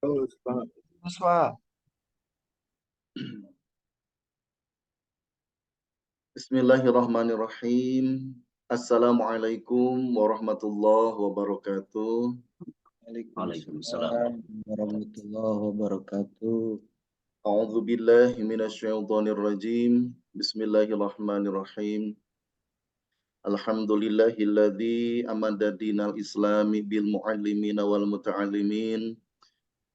Terus, Pak. Terus, Pak. Bismillahirrahmanirrahim. Assalamualaikum warahmatullahi wabarakatuh. Waalaikumsalam Waalaikumsalam. warahmatullahi wabarakatuh. A'udzu billahi minasyaitonir rajim. Bismillahirrahmanirrahim. Alhamdulillahilladzi amada dinal islami bil muallimina wal muta'allimin.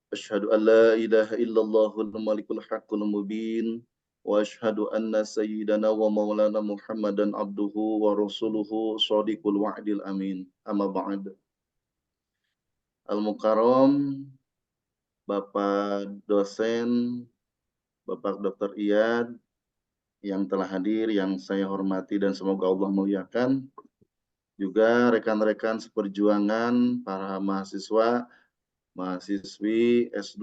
Asyhadu an la ilaha illallahul malikul haqqul mubin. Wa asyhadu anna sayyidana wa maulana Muhammadan abduhu wa rasuluhu shadiqul wa'dil amin. Amma ba'd. Al-Mukarram, Bapak dosen, Bapak Dr. Iyad yang telah hadir, yang saya hormati dan semoga Allah muliakan. Juga rekan-rekan seperjuangan, para mahasiswa, mahasiswi S2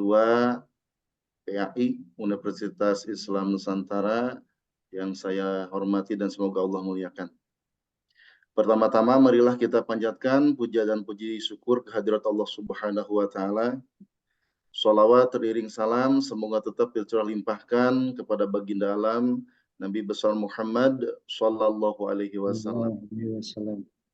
PAI Universitas Islam Nusantara yang saya hormati dan semoga Allah muliakan. Pertama-tama marilah kita panjatkan puja dan puji syukur kehadirat Allah Subhanahu wa taala. Sholawat teriring salam semoga tetap terlimpahkan kepada baginda alam Nabi besar Muhammad Sallallahu Alaihi Wasallam,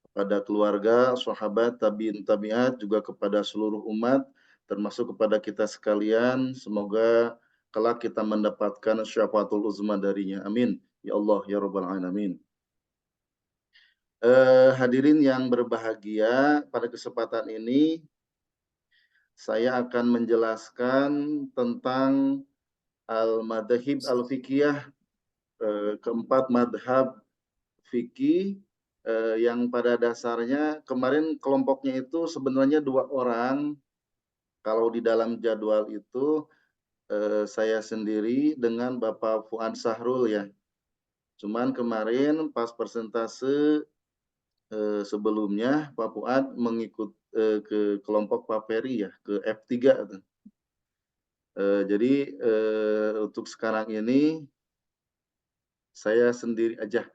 kepada keluarga, sahabat, tabiin tabiat, juga kepada seluruh umat, termasuk kepada kita sekalian. Semoga kelak kita mendapatkan syafaatul uzma darinya. Amin. Ya Allah, ya Rabbal Alamin. Hadirin yang berbahagia, pada kesempatan ini saya akan menjelaskan tentang al-madhahib al-fiqhiyah, keempat madhab fikih, yang pada dasarnya kemarin kelompoknya itu sebenarnya 2 orang. Kalau di dalam jadwal itu saya sendiri dengan Bapak Fuad Sahrul ya. Cuman kemarin pas persentase sebelumnya Pak Fuad mengikut ke kelompok Pak Ferry ya, ke F3. Jadi untuk sekarang ini saya sendiri aja.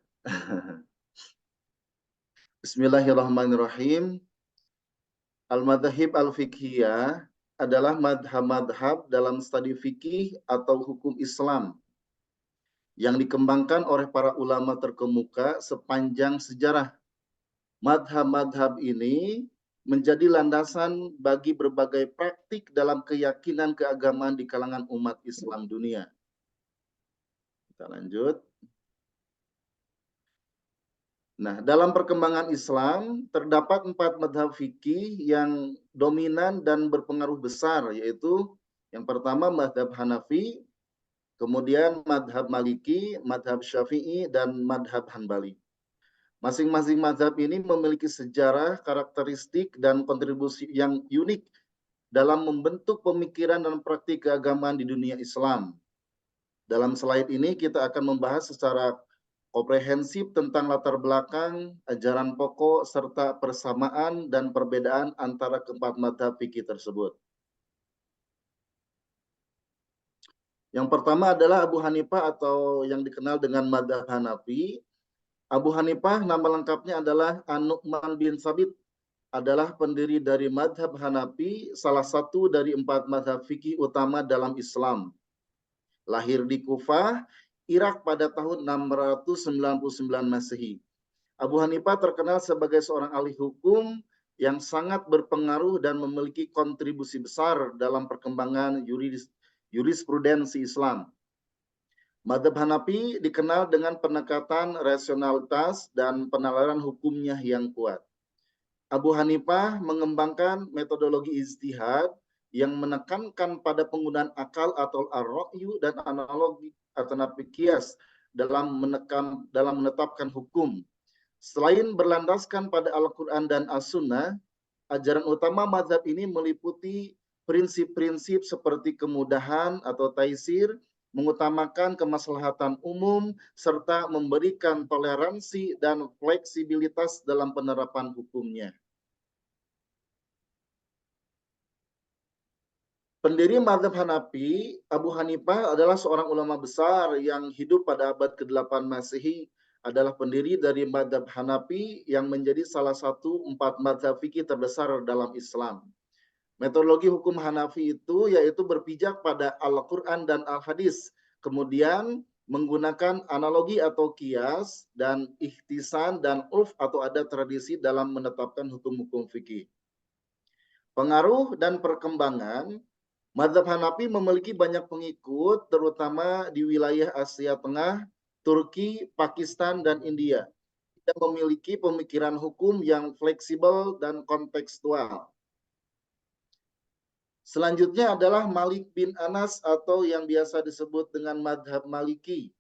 Bismillahirrahmanirrahim. Al-madhahib al-fiqhiyah adalah madhab-madhab dalam studi fikih atau hukum Islam yang dikembangkan oleh para ulama terkemuka sepanjang sejarah. Madhab-madhab ini menjadi landasan bagi berbagai praktik dalam keyakinan keagamaan di kalangan umat Islam dunia. Kita lanjut. Nah, dalam perkembangan Islam terdapat 4 madhab fikih yang dominan dan berpengaruh besar, yaitu yang pertama madhab Hanafi, kemudian madhab Maliki, madhab Syafi'i, dan madhab Hanbali. Masing-masing madhab ini memiliki sejarah, karakteristik, dan kontribusi yang unik dalam membentuk pemikiran dan praktik keagamaan di dunia Islam. Dalam slide ini kita akan membahas secara komprehensif tentang latar belakang, ajaran pokok, serta persamaan dan perbedaan antara keempat madhab fikih tersebut. Yang pertama adalah Abu Hanifah atau yang dikenal dengan madhab Hanafi. Abu Hanifah nama lengkapnya adalah An-Nu'man bin Sabit, adalah pendiri dari madhab Hanafi, salah satu dari 4 madhab fikih utama dalam Islam. Lahir di Kufah, Irak pada tahun 699 Masehi. Abu Hanifah terkenal sebagai seorang ahli hukum yang sangat berpengaruh dan memiliki kontribusi besar dalam perkembangan jurisprudensi Islam. Madhab Hanafi dikenal dengan pendekatan rasionalitas dan penalaran hukumnya yang kuat. Abu Hanifah mengembangkan metodologi ijtihad yang menekankan pada penggunaan akal atau ar-ra'yu dan analogi atau qiyas dalam menetapkan hukum. Selain berlandaskan pada Al-Quran dan As-Sunnah, ajaran utama mazhab ini meliputi prinsip-prinsip seperti kemudahan atau taisir, mengutamakan kemaslahatan umum, serta memberikan toleransi dan fleksibilitas dalam penerapan hukumnya. Pendiri mazhab Hanafi, Abu Hanifah adalah seorang ulama besar yang hidup pada abad ke-8 Masehi, adalah pendiri dari mazhab Hanafi yang menjadi salah satu 4 mazhab fikih terbesar dalam Islam. Metodologi hukum Hanafi itu yaitu berpijak pada Al-Quran dan Al-Hadis, kemudian menggunakan analogi atau kias dan ikhtisan dan urf atau adat tradisi dalam menetapkan hukum-hukum fikih. Pengaruh dan perkembangan, mazhab Hanafi memiliki banyak pengikut terutama di wilayah Asia Tengah, Turki, Pakistan, dan India. Dia memiliki pemikiran hukum yang fleksibel dan kontekstual. Selanjutnya adalah Malik bin Anas atau yang biasa disebut dengan madhab Maliki.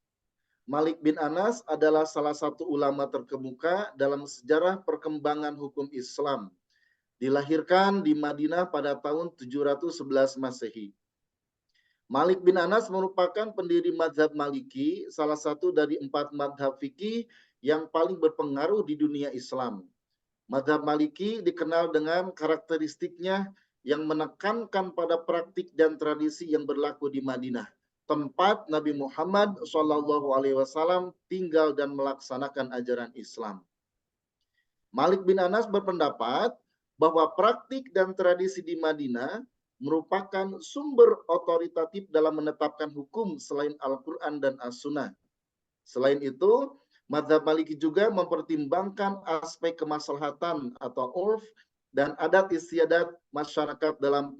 Malik bin Anas adalah salah satu ulama terkemuka dalam sejarah perkembangan hukum Islam. Dilahirkan di Madinah pada tahun 711 Masehi. Malik bin Anas merupakan pendiri madhab Maliki, salah satu dari 4 madhab fikih yang paling berpengaruh di dunia Islam. Madhab Maliki dikenal dengan karakteristiknya yang menekankan pada praktik dan tradisi yang berlaku di Madinah, tempat Nabi Muhammad SAW tinggal dan melaksanakan ajaran Islam. Malik bin Anas berpendapat bahwa praktik dan tradisi di Madinah merupakan sumber otoritatif dalam menetapkan hukum selain Al-Quran dan As-Sunnah. Selain itu, mazhab Maliki juga mempertimbangkan aspek kemaslahatan atau urf dan adat istiadat masyarakat dalam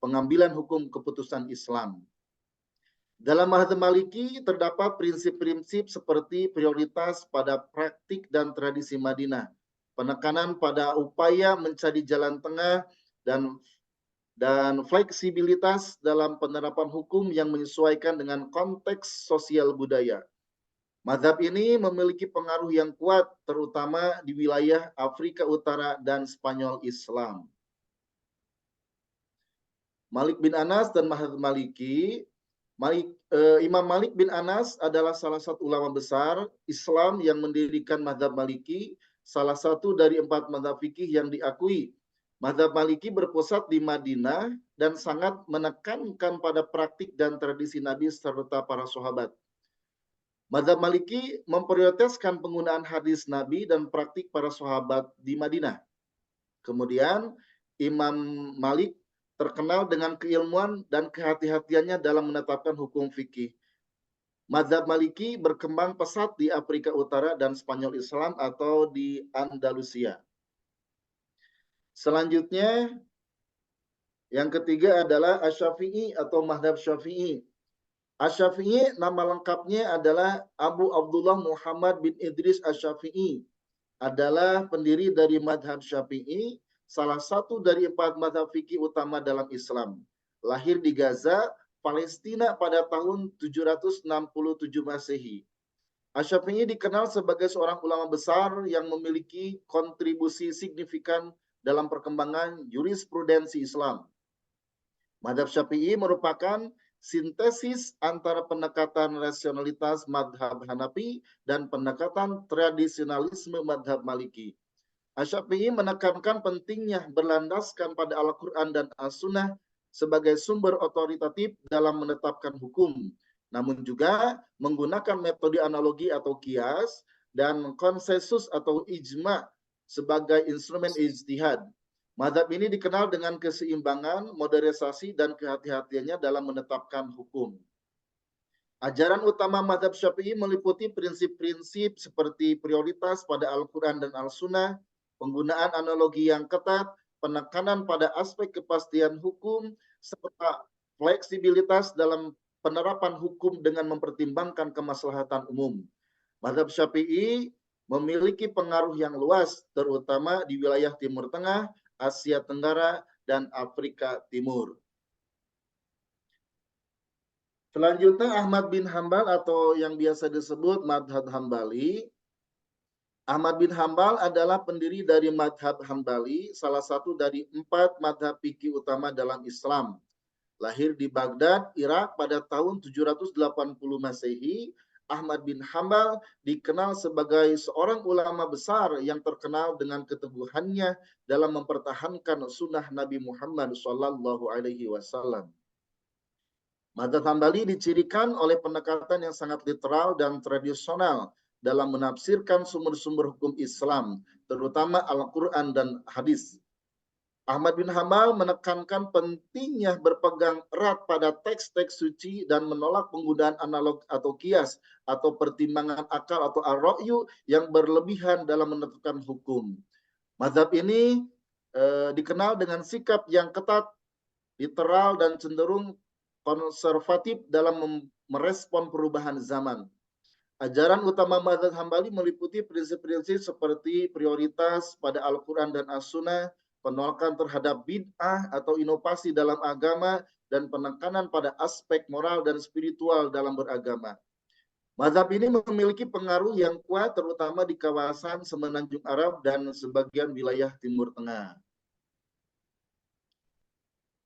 pengambilan hukum keputusan Islam. Dalam mazhab Maliki terdapat prinsip-prinsip seperti prioritas pada praktik dan tradisi Madinah, penekanan pada upaya mencari jalan tengah, dan fleksibilitas dalam penerapan hukum yang menyesuaikan dengan konteks sosial budaya. Mazhab ini memiliki pengaruh yang kuat terutama di wilayah Afrika Utara dan Spanyol Islam. Malik bin Anas dan mazhab Maliki. Imam Malik bin Anas adalah salah satu ulama besar Islam yang mendirikan mazhab Maliki, salah satu dari 4 mazhab fikih yang diakui. Mazhab Maliki berpusat di Madinah dan sangat menekankan pada praktik dan tradisi Nabi serta para sahabat. Mazhab Maliki memprioritaskan penggunaan hadis Nabi dan praktik para sahabat di Madinah. Kemudian Imam Malik terkenal dengan keilmuan dan kehati-hatiannya dalam menetapkan hukum fikih. Mazhab Maliki berkembang pesat di Afrika Utara dan Spanyol Islam atau di Andalusia. Selanjutnya, yang ketiga adalah Asy-Syafi'i atau mazhab Syafi'i. Asy-Syafi'i nama lengkapnya adalah Abu Abdullah Muhammad bin Idris Asy-Syafi'i. Adalah pendiri dari madhab Syafi'i, salah satu dari 4 madhab fikih utama dalam Islam. Lahir di Gaza, Palestina pada tahun 767 Masehi. Asy-Syafi'i dikenal sebagai seorang ulama besar yang memiliki kontribusi signifikan dalam perkembangan jurisprudensi Islam. Madhab Syafi'i merupakan sintesis antara pendekatan rasionalitas madhab Hanafi dan pendekatan tradisionalisme madhab Maliki. Asy-Syafi'i menekankan pentingnya berlandaskan pada Al-Quran dan As-Sunnah sebagai sumber otoritatif dalam menetapkan hukum, namun juga menggunakan metode analogi atau kias dan konsensus atau ijma sebagai instrumen ijtihad. Mazhab ini dikenal dengan keseimbangan, modernisasi, dan kehati-hatiannya dalam menetapkan hukum. Ajaran utama mazhab Syafi'i meliputi prinsip-prinsip seperti prioritas pada Al-Quran dan Al-Sunnah, penggunaan analogi yang ketat, penekanan pada aspek kepastian hukum, serta fleksibilitas dalam penerapan hukum dengan mempertimbangkan kemaslahatan umum. Mazhab Syafi'i memiliki pengaruh yang luas, terutama di wilayah Timur Tengah, Asia Tenggara, dan Afrika Timur. Selanjutnya Ahmad bin Hambal atau yang biasa disebut Madhab Hambali. Ahmad bin Hambal adalah pendiri dari Madhab Hambali, salah satu dari 4 madhab fikih utama dalam Islam. Lahir di Baghdad, Irak pada tahun 780 Masehi, Ahmad bin Hambal dikenal sebagai seorang ulama besar yang terkenal dengan keteguhannya dalam mempertahankan sunnah Nabi Muhammad SAW. Mazhab Hambali dicirikan oleh pendekatan yang sangat literal dan tradisional dalam menafsirkan sumber-sumber hukum Islam, terutama Al-Quran dan hadis. Ahmad bin Hambal menekankan pentingnya berpegang erat pada teks-teks suci dan menolak penggunaan analog atau kias atau pertimbangan akal atau ar-ra'yu yang berlebihan dalam menentukan hukum. Mazhab ini dikenal dengan sikap yang ketat, literal, dan cenderung konservatif dalam merespon perubahan zaman. Ajaran utama mazhab Hambali meliputi prinsip-prinsip seperti prioritas pada Al-Quran dan As-Sunnah, penolakan terhadap bid'ah atau inovasi dalam agama, dan penekanan pada aspek moral dan spiritual dalam beragama. Mazhab ini memiliki pengaruh yang kuat terutama di kawasan Semenanjung Arab dan sebagian wilayah Timur Tengah.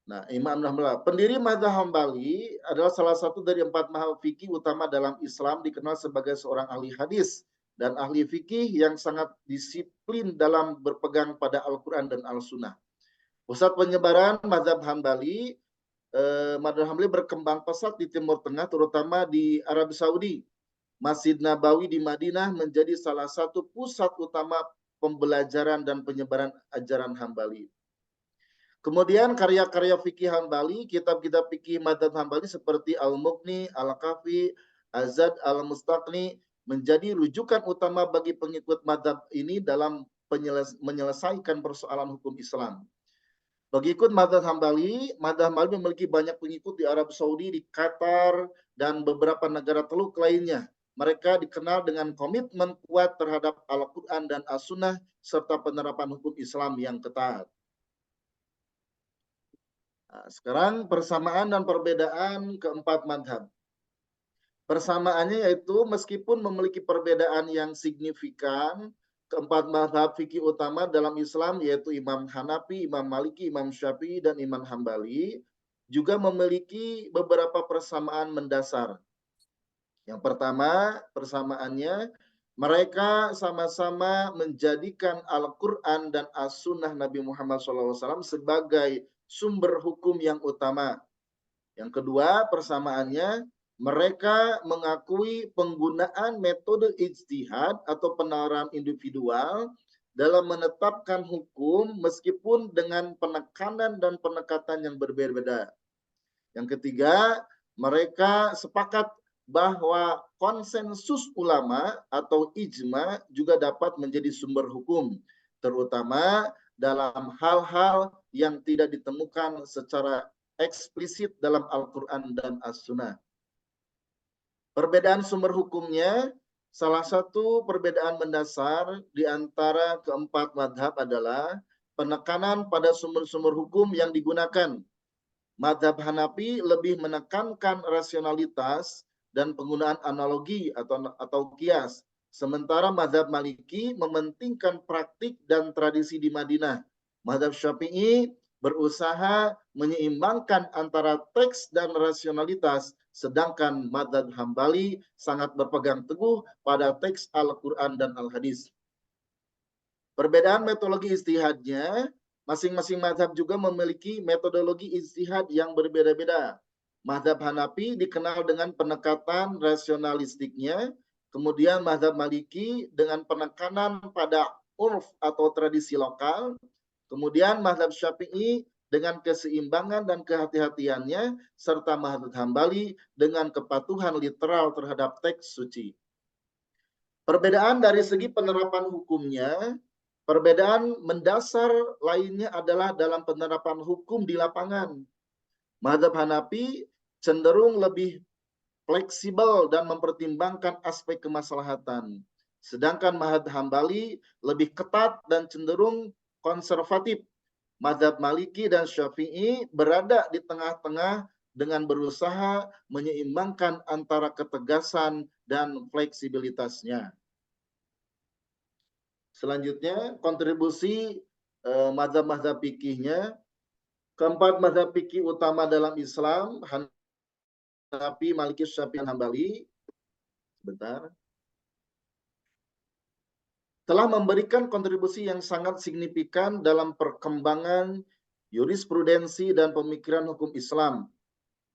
Nah, Imam Hambali, pendiri mazhab Hambali adalah salah satu dari 4 mazhab fikih utama dalam Islam, dikenal sebagai seorang ahli hadis dan ahli fikih yang sangat disiplin dalam berpegang pada Al-Quran dan Al-Sunnah. Pusat penyebaran mazhab Hambali, berkembang pesat di Timur Tengah, terutama di Arab Saudi. Masjid Nabawi di Madinah menjadi salah satu pusat utama pembelajaran dan penyebaran ajaran Hambali. Kemudian karya-karya fikih Hambali, kitab-kitab fikih mazhab Hambali seperti Al-Mughni, Al-Kafi, Azad, Al-Mustaqni menjadi rujukan utama bagi pengikut mazhab ini dalam menyelesaikan persoalan hukum Islam. Pengikut mazhab Hambali memiliki banyak pengikut di Arab Saudi, di Qatar, dan beberapa negara Teluk lainnya. Mereka dikenal dengan komitmen kuat terhadap Al-Quran dan As-Sunnah serta penerapan hukum Islam yang ketat. Nah, sekarang persamaan dan perbedaan keempat madhab. Persamaannya yaitu meskipun memiliki perbedaan yang signifikan, keempat madhab fikih utama dalam Islam yaitu Imam Hanafi, Imam Maliki, Imam Syafi'i, dan Imam Hambali juga memiliki beberapa persamaan mendasar. Yang pertama, persamaannya mereka sama-sama menjadikan Al-Quran dan As-Sunnah Nabi Muhammad SAW sebagai sumber hukum yang utama. Yang kedua, persamaannya mereka mengakui penggunaan metode ijtihad atau penalaran individual dalam menetapkan hukum meskipun dengan penekanan dan pendekatan yang berbeda-beda. Yang ketiga, mereka sepakat bahwa konsensus ulama atau ijma juga dapat menjadi sumber hukum, terutama dalam hal-hal yang tidak ditemukan secara eksplisit dalam Al-Quran dan As-Sunnah. Perbedaan sumber hukumnya, salah satu perbedaan mendasar di antara keempat madhab adalah penekanan pada sumber-sumber hukum yang digunakan. Madhab Hanafi lebih menekankan rasionalitas dan penggunaan analogi atau kias. Sementara Madhab Maliki mementingkan praktik dan tradisi di Madinah. Madhab Syafi'i berusaha menyeimbangkan antara teks dan rasionalitas, sedangkan Madhab Hambali sangat berpegang teguh pada teks Al-Quran dan Al-Hadis. Perbedaan metodologi ijtihadnya, masing-masing mazhab juga memiliki metodologi ijtihad yang berbeda-beda. Mazhab Hanafi dikenal dengan pendekatan rasionalistiknya, kemudian mazhab Maliki dengan penekanan pada urf atau tradisi lokal, kemudian mazhab Syafi'i dengan keseimbangan dan kehati-hatiannya, serta mazhab Hambali dengan kepatuhan literal terhadap teks suci. Perbedaan dari segi penerapan hukumnya, perbedaan mendasar lainnya adalah dalam penerapan hukum di lapangan. Mazhab Hanafi cenderung lebih fleksibel dan mempertimbangkan aspek kemaslahatan. Sedangkan mazhab Hambali lebih ketat dan cenderung konservatif. Mazhab Maliki dan Syafi'i berada di tengah-tengah dengan berusaha menyeimbangkan antara ketegasan dan fleksibilitasnya. Selanjutnya, kontribusi mazhab-mazhab fikihnya. Keempat mazhab fikih utama dalam Islam, Hanafi, Maliki, Syafi'i, dan Hambali, telah memberikan kontribusi yang sangat signifikan dalam perkembangan jurisprudensi dan pemikiran hukum Islam.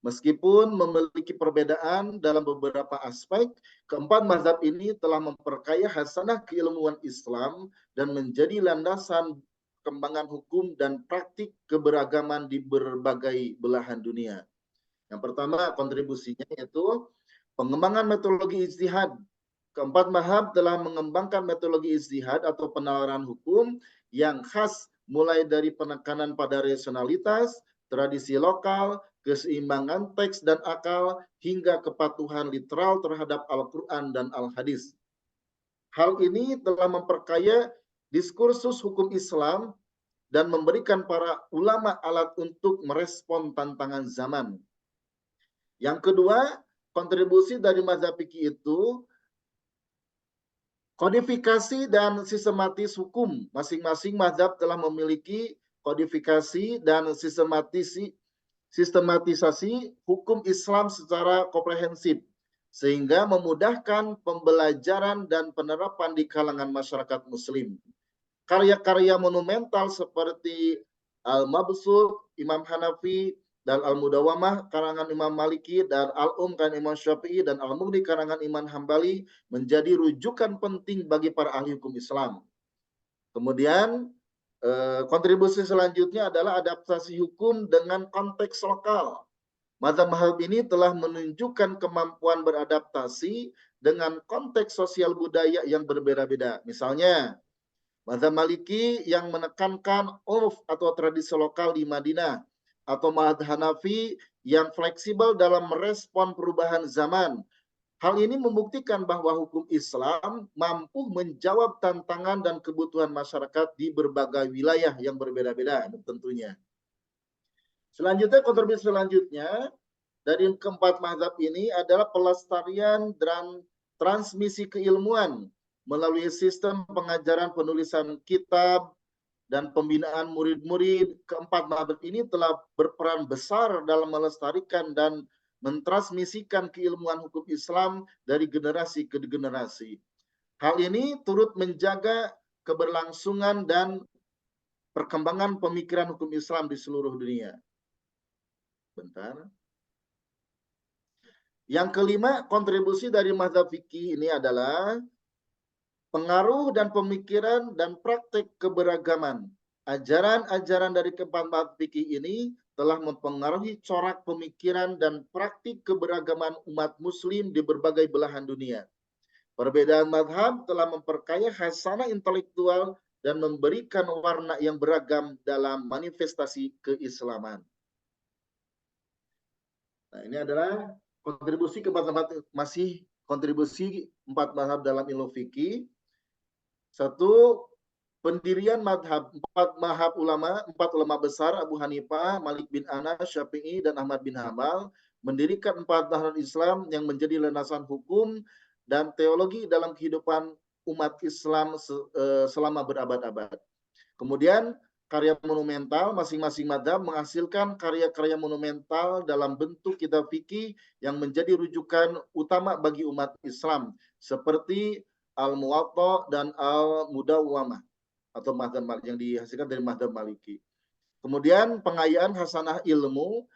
Meskipun memiliki perbedaan dalam beberapa aspek, keempat mazhab ini telah memperkaya hasanah keilmuan Islam dan menjadi landasan perkembangan hukum dan praktik keberagaman di berbagai belahan dunia. Yang pertama kontribusinya yaitu pengembangan metodologi ijtihad. Keempat mazhab telah mengembangkan metodologi ijtihad atau penalaran hukum yang khas mulai dari penekanan pada rasionalitas, tradisi lokal, keseimbangan teks dan akal, hingga kepatuhan literal terhadap Al-Quran dan Al-Hadis. Hal ini telah memperkaya diskursus hukum Islam dan memberikan para ulama alat untuk merespon tantangan zaman. Yang kedua, kontribusi dari mazhab fikih itu kodifikasi dan sistematis hukum. Masing-masing mazhab telah memiliki kodifikasi dan sistematisasi hukum Islam secara komprehensif, sehingga memudahkan pembelajaran dan penerapan di kalangan masyarakat muslim. Karya-karya monumental seperti Al-Mabsut, Imam Hanafi, dan Al-Mudawamah karangan Imam Maliki, dan Al-karangan Imam Syafi'i, dan Al-Mughni karangan Imam Hambali menjadi rujukan penting bagi para ahli hukum Islam. Kemudian kontribusi selanjutnya adalah adaptasi hukum dengan konteks lokal. Mazhab ini telah menunjukkan kemampuan beradaptasi dengan konteks sosial budaya yang berbeda-beda. Misalnya, mazhab Maliki yang menekankan urf atau tradisi lokal di Madinah, atau mazhab Hanafi yang fleksibel dalam merespon perubahan zaman. Hal ini membuktikan bahwa hukum Islam mampu menjawab tantangan dan kebutuhan masyarakat di berbagai wilayah yang berbeda-beda tentunya. Selanjutnya, kontribusi selanjutnya dari keempat mazhab ini adalah pelestarian dan transmisi keilmuan melalui sistem pengajaran penulisan kitab dan pembinaan murid-murid. Keempat mazhab ini telah berperan besar dalam melestarikan dan mentransmisikan keilmuan hukum Islam dari generasi ke generasi. Hal ini turut menjaga keberlangsungan dan perkembangan pemikiran hukum Islam di seluruh dunia. Bentar. Yang kelima, kontribusi dari mazhab fikih ini adalah pengaruh dan pemikiran dan praktek keberagaman. Ajaran-ajaran dari keempat mazhab fikih ini telah mempengaruhi corak pemikiran dan praktik keberagaman umat muslim di berbagai belahan dunia. Perbedaan mazhab telah memperkaya khasanah intelektual dan memberikan warna yang beragam dalam manifestasi keislaman. Nah, ini adalah kontribusi masih kontribusi empat mazhab dalam ilmu fikih. Satu, pendirian madhab, empat ulama besar, Abu Hanifah, Malik bin Anas, Syafi'i, dan Ahmad bin Hambal, mendirikan empat mazhab Islam yang menjadi landasan hukum dan teologi dalam kehidupan umat Islam selama berabad-abad. Kemudian karya monumental, masing-masing madhab menghasilkan karya-karya monumental dalam bentuk kitab fikih yang menjadi rujukan utama bagi umat Islam, seperti Al-Muwatta dan Al-Mudawwamah atau mazhab yang dihasilkan dari mazhab Maliki. Kemudian pengayaan hasanah ilmu,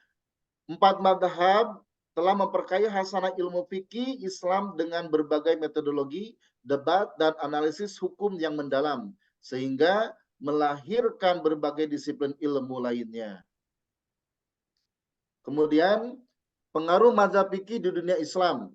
empat mazhab telah memperkaya hasanah ilmu fikih Islam dengan berbagai metodologi, debat, dan analisis hukum yang mendalam, sehingga melahirkan berbagai disiplin ilmu lainnya. Kemudian pengaruh mazhab fikih di dunia Islam.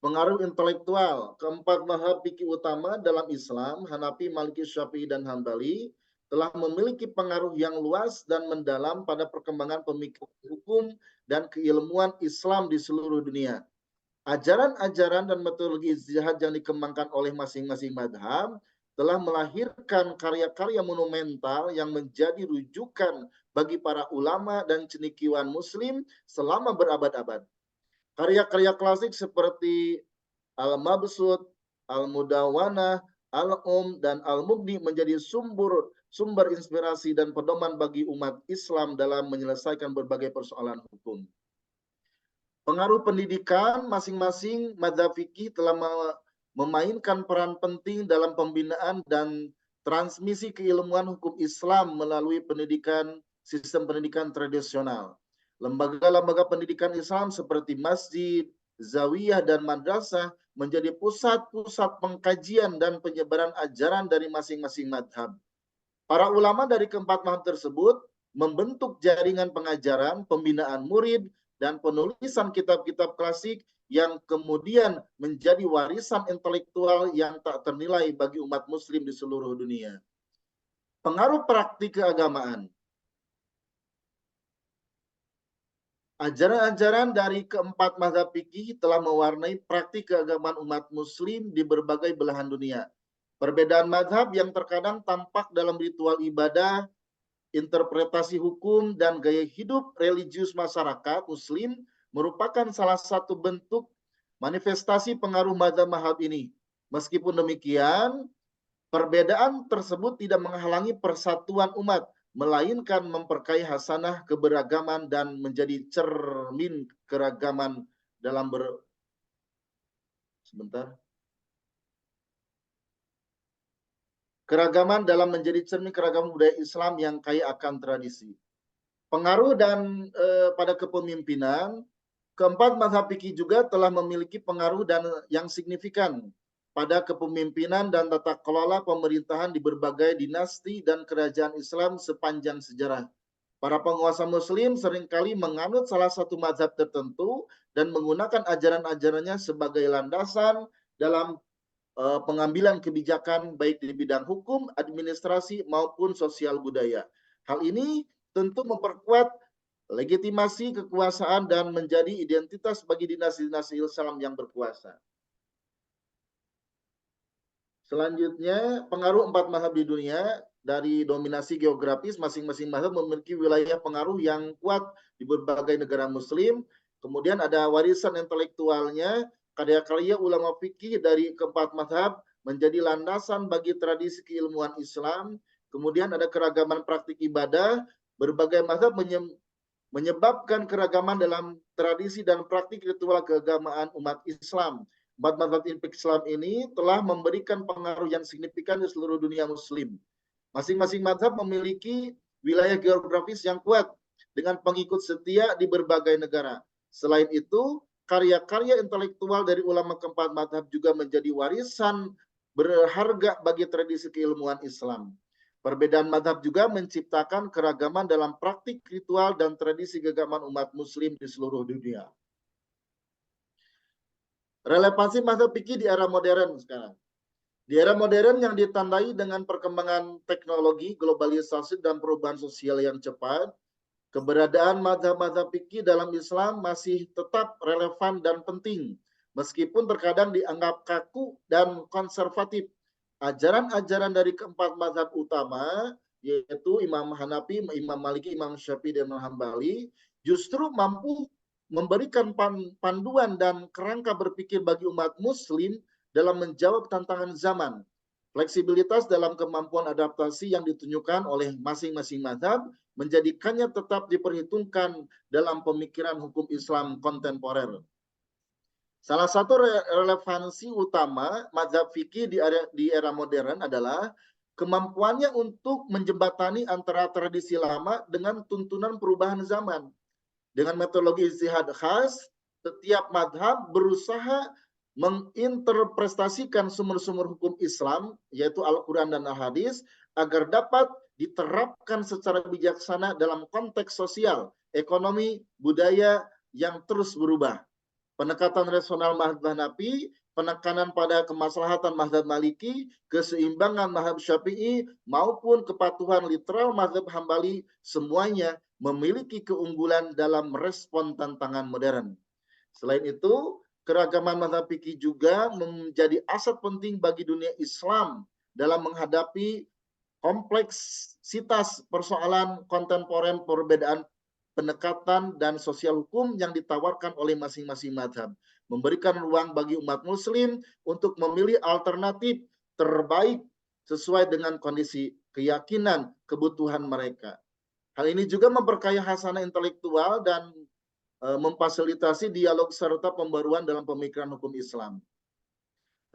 Pengaruh intelektual, keempat mazhab fikih utama dalam Islam, Hanafi, Maliki, Syafi'i, dan Hambali, telah memiliki pengaruh yang luas dan mendalam pada perkembangan pemikiran hukum dan keilmuan Islam di seluruh dunia. Ajaran-ajaran dan metodologi ijtihad yang dikembangkan oleh masing-masing mazhab telah melahirkan karya-karya monumental yang menjadi rujukan bagi para ulama dan cendekiawan muslim selama berabad-abad. Karya-karya klasik seperti Al-Mabsut, Al-Mudawwanah, dan Al-Mughni menjadi sumber inspirasi dan pedoman bagi umat Islam dalam menyelesaikan berbagai persoalan hukum. Pengaruh pendidikan, masing-masing mazhab fikih telah memainkan peran penting dalam pembinaan dan transmisi keilmuan hukum Islam melalui sistem pendidikan tradisional. Lembaga-lembaga pendidikan Islam seperti masjid, zawiyah, dan madrasah menjadi pusat-pusat pengkajian dan penyebaran ajaran dari masing-masing madhab. Para ulama dari keempat mazhab tersebut membentuk jaringan pengajaran, pembinaan murid, dan penulisan kitab-kitab klasik yang kemudian menjadi warisan intelektual yang tak ternilai bagi umat muslim di seluruh dunia. Pengaruh praktik keagamaan. Ajaran-ajaran dari keempat mazhab fikih telah mewarnai praktik keagamaan umat muslim di berbagai belahan dunia. Perbedaan mazhab yang terkadang tampak dalam ritual ibadah, interpretasi hukum, dan gaya hidup religius masyarakat muslim merupakan salah satu bentuk manifestasi pengaruh mazhab-mazhab ini. Meskipun demikian, perbedaan tersebut tidak menghalangi persatuan umat, melainkan memperkaya hasanah keberagaman dan menjadi cermin keragaman dalam keragaman dalam menjadi cermin keragaman budaya Islam yang kaya akan tradisi. Pengaruh dan pada kepemimpinan, keempat mazhab fikih juga telah memiliki pengaruh dan yang signifikan pada kepemimpinan dan tata kelola pemerintahan di berbagai dinasti dan kerajaan Islam sepanjang sejarah. Para penguasa muslim seringkali menganut salah satu mazhab tertentu dan menggunakan ajaran-ajarannya sebagai landasan dalam pengambilan kebijakan baik di bidang hukum, administrasi, maupun sosial budaya. Hal ini tentu memperkuat legitimasi kekuasaan dan menjadi identitas bagi dinasti-dinasti Islam yang berkuasa. Selanjutnya, pengaruh empat mazhab di dunia. Dari dominasi geografis, masing-masing mazhab memiliki wilayah pengaruh yang kuat di berbagai negara muslim. Kemudian ada warisan intelektualnya, karya-karya ulama fikih dari keempat mazhab menjadi landasan bagi tradisi keilmuan Islam. Kemudian ada keragaman praktik ibadah, berbagai mazhab menyebabkan keragaman dalam tradisi dan praktik ritual keagamaan umat Islam. Empat mazhab Islam ini telah memberikan pengaruh yang signifikan di seluruh dunia muslim. Masing-masing mazhab memiliki wilayah geografis yang kuat dengan pengikut setia di berbagai negara. Selain itu, karya-karya intelektual dari ulama keempat mazhab juga menjadi warisan berharga bagi tradisi keilmuan Islam. Perbedaan mazhab juga menciptakan keragaman dalam praktik ritual dan tradisi keagamaan umat muslim di seluruh dunia. Relevansi mazhab fikih di era modern sekarang. Di era modern yang ditandai dengan perkembangan teknologi, globalisasi, dan perubahan sosial yang cepat, keberadaan mazhab-mazhab fikih dalam Islam masih tetap relevan dan penting, meskipun terkadang dianggap kaku dan konservatif. Ajaran-ajaran dari keempat mazhab utama, yaitu Imam Hanafi, Imam Maliki, Imam Syafi'i, dan Imam Hambali, justru mampu memberikan panduan dan kerangka berpikir bagi umat muslim dalam menjawab tantangan zaman. Fleksibilitas dalam kemampuan adaptasi yang ditunjukkan oleh masing-masing mazhab menjadikannya tetap diperhitungkan dalam pemikiran hukum Islam kontemporer. Salah satu relevansi utama mazhab fikih di era modern adalah kemampuannya untuk menjembatani antara tradisi lama dengan tuntunan perubahan zaman. Dengan metodologi ijtihad khas, setiap mazhab berusaha menginterpretasikan sumber-sumber hukum Islam, yaitu Al-Quran dan Al-Hadis, agar dapat diterapkan secara bijaksana dalam konteks sosial, ekonomi, budaya yang terus berubah. Pendekatan rasional mazhab Hanafi, penekanan pada kemaslahatan mazhab Maliki, keseimbangan mazhab Syafi'i, maupun kepatuhan literal mazhab Hambali, semuanya memiliki keunggulan dalam merespon tantangan modern. Selain itu, keragaman mazhab fikih juga menjadi aset penting bagi dunia Islam dalam menghadapi kompleksitas persoalan kontemporer, perbedaan pendekatan dan sosial hukum yang ditawarkan oleh masing-masing mazhab, memberikan ruang bagi umat muslim untuk memilih alternatif terbaik sesuai dengan kondisi keyakinan, kebutuhan mereka. Hal ini juga memperkaya hasanah intelektual dan memfasilitasi dialog serta pembaruan dalam pemikiran hukum Islam.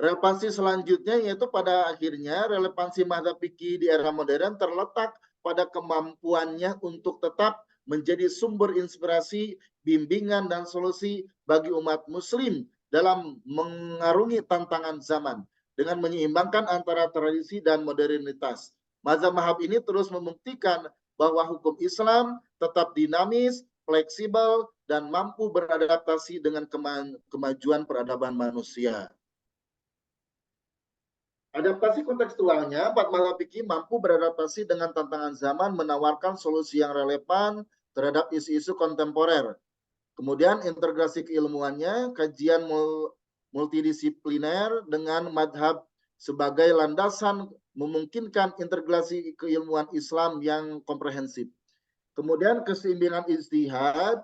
Relevansi selanjutnya yaitu pada akhirnya relevansi mazhab fikih di era modern terletak pada kemampuannya untuk tetap menjadi sumber inspirasi, bimbingan, dan solusi bagi umat muslim dalam mengarungi tantangan zaman dengan menyeimbangkan antara tradisi dan modernitas. Mazhab ini terus membuktikan bahwa hukum Islam tetap dinamis, fleksibel, dan mampu beradaptasi dengan kemajuan peradaban manusia. Adaptasi kontekstualnya, empat mazhab fikih mampu beradaptasi dengan tantangan zaman, menawarkan solusi yang relevan terhadap isu-isu kontemporer. Kemudian integrasi keilmuannya, kajian multidisipliner dengan madhab sebagai landasan memungkinkan integrasi keilmuan Islam yang komprehensif. Kemudian keseimbangan ijtihad,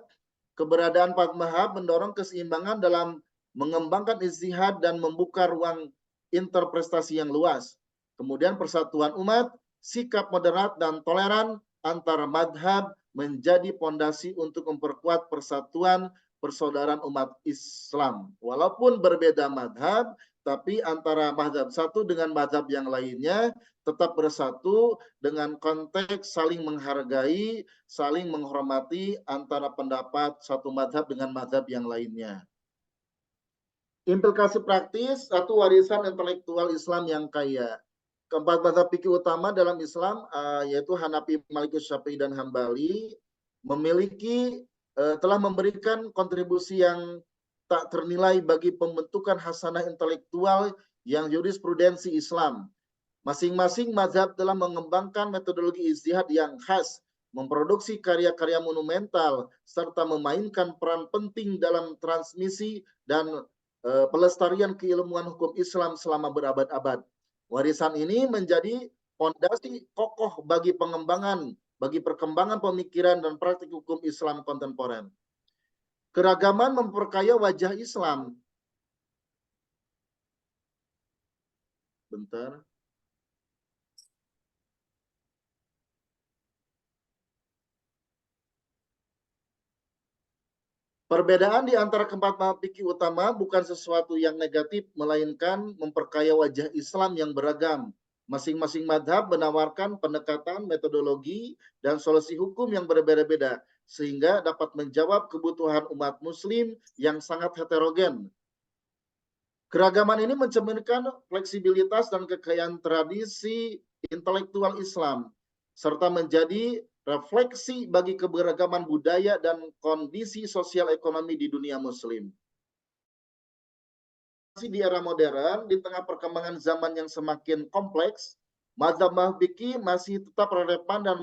keberadaan empat mazhab mendorong keseimbangan dalam mengembangkan ijtihad dan membuka ruang interpretasi yang luas. Kemudian persatuan umat, sikap moderat dan toleran antara madhab menjadi fondasi untuk memperkuat persatuan persaudaraan umat Islam. Walaupun berbeda madhab, tapi antara madhab satu dengan madhab yang lainnya tetap bersatu dengan konteks saling menghargai, saling menghormati antara pendapat satu madhab dengan madhab yang lainnya. Implikasi praktis, satu warisan intelektual Islam yang kaya. Keempat mazhab fikih utama dalam Islam, yaitu Hanafi, Maliki, Syafi'i, dan Hambali, memiliki telah memberikan kontribusi yang tak ternilai bagi pembentukan hasanah intelektual yang jurisprudensi Islam. Masing-masing mazhab telah mengembangkan metodologi ijtihad yang khas, memproduksi karya-karya monumental, serta memainkan peran penting dalam transmisi dan pelestarian keilmuan hukum Islam selama berabad-abad. Warisan ini menjadi fondasi kokoh bagi perkembangan pemikiran dan praktik hukum Islam kontemporer. Keragaman memperkaya wajah Islam. Bentar. Perbedaan di antara keempat mazhab fikih utama bukan sesuatu yang negatif, melainkan memperkaya wajah Islam yang beragam. Masing-masing mazhab menawarkan pendekatan, metodologi, dan solusi hukum yang berbeda-beda, sehingga dapat menjawab kebutuhan umat muslim yang sangat heterogen. Keragaman ini mencerminkan fleksibilitas dan kekayaan tradisi intelektual Islam, serta menjadi refleksi bagi keberagaman budaya dan kondisi sosial ekonomi di dunia muslim. Di era modern, di tengah perkembangan zaman yang semakin kompleks, mazhab fikih masih tetap relevan dan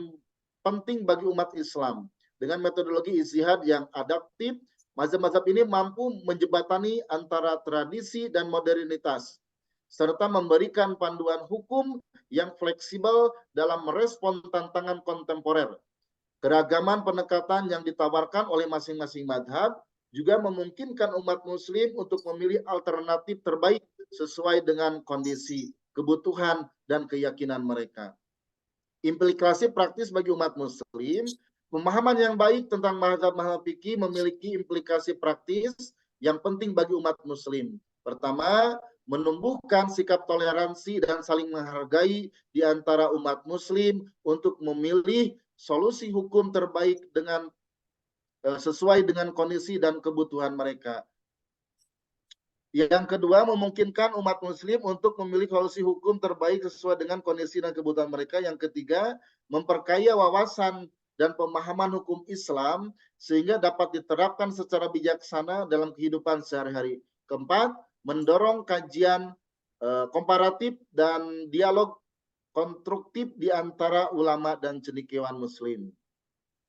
penting bagi umat Islam. Dengan metodologi ijtihad yang adaptif, mazhab-mazhab ini mampu menjembatani antara tradisi dan modernitas, serta memberikan panduan hukum yang fleksibel dalam merespon tantangan kontemporer. Keragaman pendekatan yang ditawarkan oleh masing-masing madhab juga memungkinkan umat muslim untuk memilih alternatif terbaik sesuai dengan kondisi, kebutuhan, dan keyakinan mereka. Implikasi praktis bagi umat muslim, pemahaman yang baik tentang mazhab-mazhab fikih memiliki implikasi praktis yang penting bagi umat muslim. Pertama, menumbuhkan sikap toleransi dan saling menghargai di antara umat muslim untuk memilih solusi hukum terbaik dengan sesuai dengan kondisi dan kebutuhan mereka. Yang kedua, memungkinkan umat muslim untuk memilih solusi hukum terbaik sesuai dengan kondisi dan kebutuhan mereka. Yang ketiga, memperkaya wawasan dan pemahaman hukum Islam sehingga dapat diterapkan secara bijaksana dalam kehidupan sehari-hari. Keempat, mendorong kajian komparatif dan dialog konstruktif di antara ulama dan cendekiawan muslim.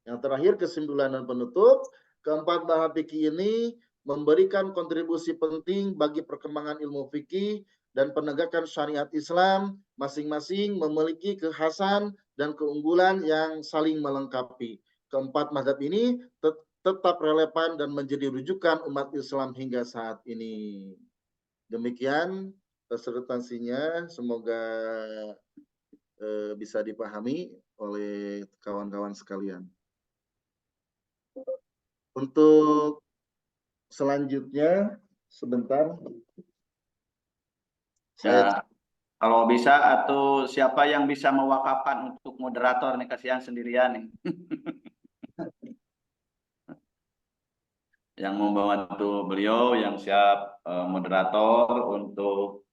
Yang terakhir, kesimpulan dan penutup, keempat mazhab fikih ini memberikan kontribusi penting bagi perkembangan ilmu fikih dan penegakan syariat Islam, masing-masing memiliki kekhasan dan keunggulan yang saling melengkapi. Keempat mazhab ini tetap relevan dan menjadi rujukan umat Islam hingga saat ini. Demikian presentasinya, semoga bisa dipahami oleh kawan-kawan sekalian. Untuk selanjutnya, sebentar. Ya, kalau bisa, atau siapa yang bisa mewakafkan untuk moderator nih, kasihan sendirian nih. Yang membantu beliau, yang siap moderator untuk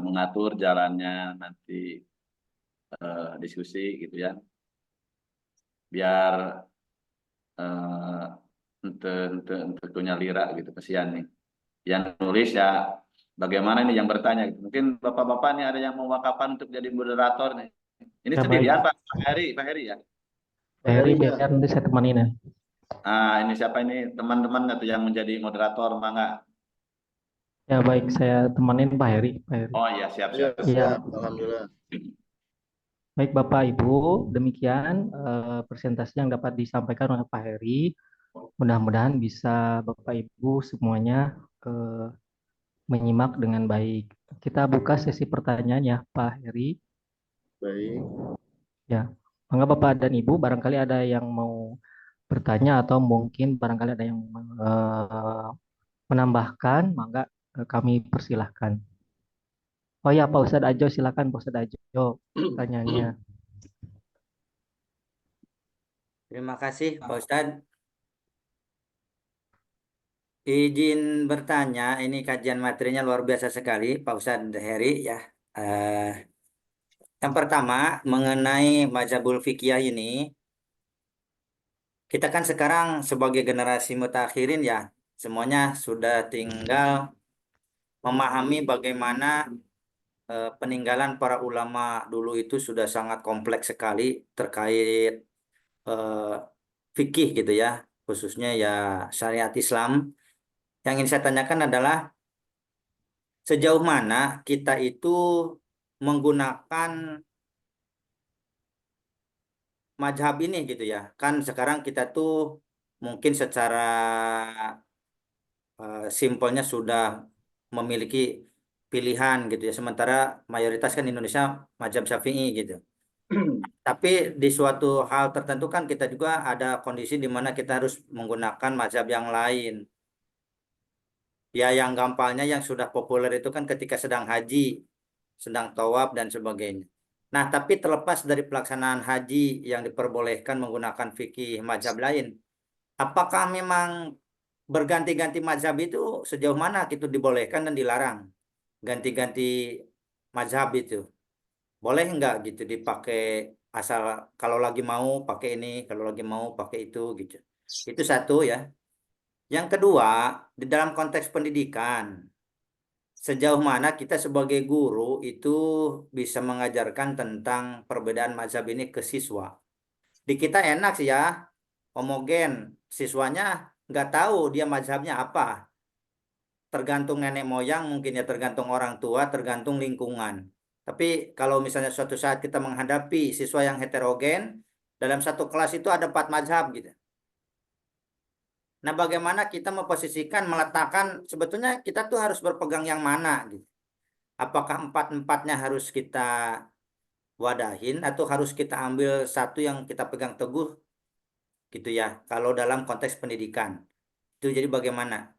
mengatur jalannya nanti diskusi gitu ya. Biar tentunya lira gitu, kesian nih. Yang nulis ya bagaimana nih yang bertanya gitu. Mungkin bapak-bapak nih ada yang mau wakapan untuk jadi moderator nih. Ini Ya, sendirian baik. Pak Heri ya. Pak Heri, Iya. biar nanti saya temanin ya. Ini siapa ini teman-teman atau yang menjadi moderator mangga? Ya, baik, saya temanin Pak Heri. Pak Heri. Oh iya siap Iya, siap. Iya. siap. Alhamdulillah. Baik Bapak Ibu, demikian presentasi yang dapat disampaikan oleh Pak Heri. Mudah-mudahan bisa Bapak Ibu semuanya menyimak dengan baik. Kita buka sesi pertanyaan ya Pak Heri. Baik. Ya, mangga Bapak dan Ibu barangkali ada yang mau bertanya atau mungkin barangkali ada yang menambahkan, mangga kami persilahkan. Oh ya, Pak Ustadz Ajo, silakan Pak Ustadz Ajo pertanyaannya. Terima kasih Pak Ustadz. Izin bertanya, ini kajian materinya luar biasa sekali Pak Ustadz Heri ya. Yang pertama mengenai mazhabul fikih ini, kita kan sekarang sebagai generasi mutakhirin ya, semuanya sudah tinggal memahami bagaimana peninggalan para ulama dulu itu sudah sangat kompleks sekali terkait fikih gitu ya, khususnya ya syariat Islam. Yang ingin saya tanyakan adalah sejauh mana kita itu menggunakan mazhab ini gitu ya. Kan sekarang kita tuh mungkin secara simpelnya sudah memiliki pilihan gitu ya. Sementara mayoritas kan Indonesia mazhab Syafi'i gitu. Tapi di suatu hal tertentu kan kita juga ada kondisi di mana kita harus menggunakan mazhab yang lain. Ya yang gampangnya yang sudah populer itu kan ketika sedang haji, sedang tawaf dan sebagainya. Nah, tapi terlepas dari pelaksanaan haji yang diperbolehkan menggunakan fikih mazhab lain, apakah memang berganti-ganti mazhab itu sejauh mana itu dibolehkan dan dilarang? Ganti-ganti mazhab itu. Boleh nggak gitu dipakai asal kalau lagi mau pakai ini, kalau lagi mau pakai itu gitu. Itu satu ya. Yang kedua, di dalam konteks pendidikan, sejauh mana kita sebagai guru itu bisa mengajarkan tentang perbedaan mazhab ini ke siswa. Di kita enak sih ya, homogen. Siswanya nggak tahu dia mazhabnya apa. Tergantung nenek moyang, mungkin ya tergantung orang tua, tergantung lingkungan. Tapi kalau misalnya suatu saat kita menghadapi siswa yang heterogen, dalam satu kelas itu ada 4 mazhab gitu. Nah, bagaimana kita memposisikan, meletakkan, sebetulnya kita tuh harus berpegang yang mana gitu. Apakah 4-4-nya harus kita wadahin atau harus kita ambil satu yang kita pegang teguh gitu ya. Kalau dalam konteks pendidikan. Itu jadi bagaimana?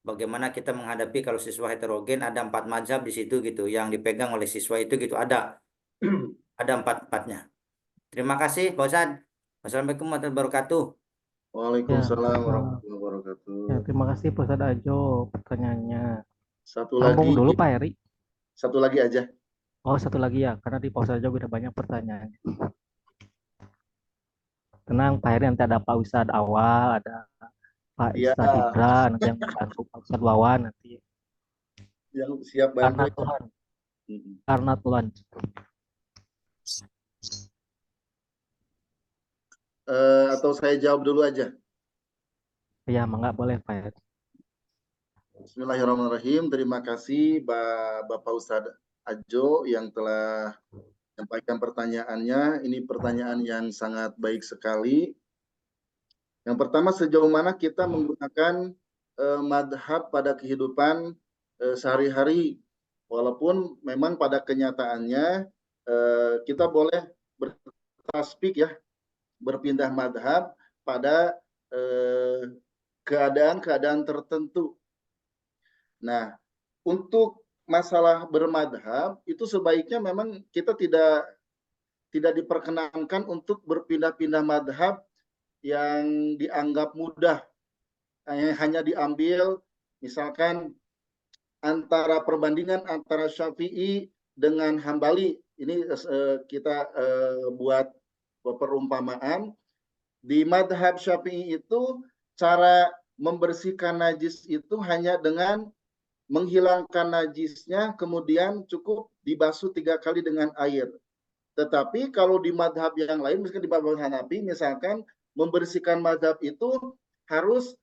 Bagaimana kita menghadapi kalau siswa heterogen ada 4 mazhab di situ gitu yang dipegang oleh siswa itu gitu ada 4-4-nya. Terima kasih Pak Ustadz. Wassalamualaikum warahmatullahi wabarakatuh. Waalaikumsalam Ya, warahmatullahi wabarakatuh. Ya, terima kasih Pak Ustadz Ajo pertanyaannya. Satu Sambung lagi, dulu Pak Heri. satu lagi aja. Oh, satu lagi ya, karena di Pak Ustadz Ajo udah banyak pertanyaan. Tenang Pak Heri, nanti ada Pak Ustadz awal, ada Pak Iya. Ustadz Ibra, nanti yang bantu Pak Ustadz Wawan nanti. Yang siap Karena bantu. Tuhan, karena Tuhan. Atau saya jawab dulu aja. Ya, mangga boleh Pak Heri. Bismillahirrahmanirrahim. Terima kasih Bapak Ustadz Ajo yang telah menyampaikan pertanyaannya. Ini pertanyaan yang sangat baik sekali. Yang pertama, sejauh mana kita menggunakan madhab pada kehidupan sehari-hari. Walaupun memang pada kenyataannya kita boleh bertasbih ya, berpindah madhab pada keadaan-keadaan tertentu. Nah, untuk masalah bermadhab itu sebaiknya memang kita tidak diperkenankan untuk berpindah-pindah madhab yang dianggap mudah. Hanya diambil misalkan antara perbandingan antara Syafi'i dengan Hambali ini kita buat perumpamaan. Di madhab Syafi'i itu cara membersihkan najis itu hanya dengan menghilangkan najisnya, kemudian cukup dibasuh 3 kali dengan air. Tetapi kalau di madhab yang lain, misalkan di madhab Hanafi, misalkan membersihkan madhab itu harus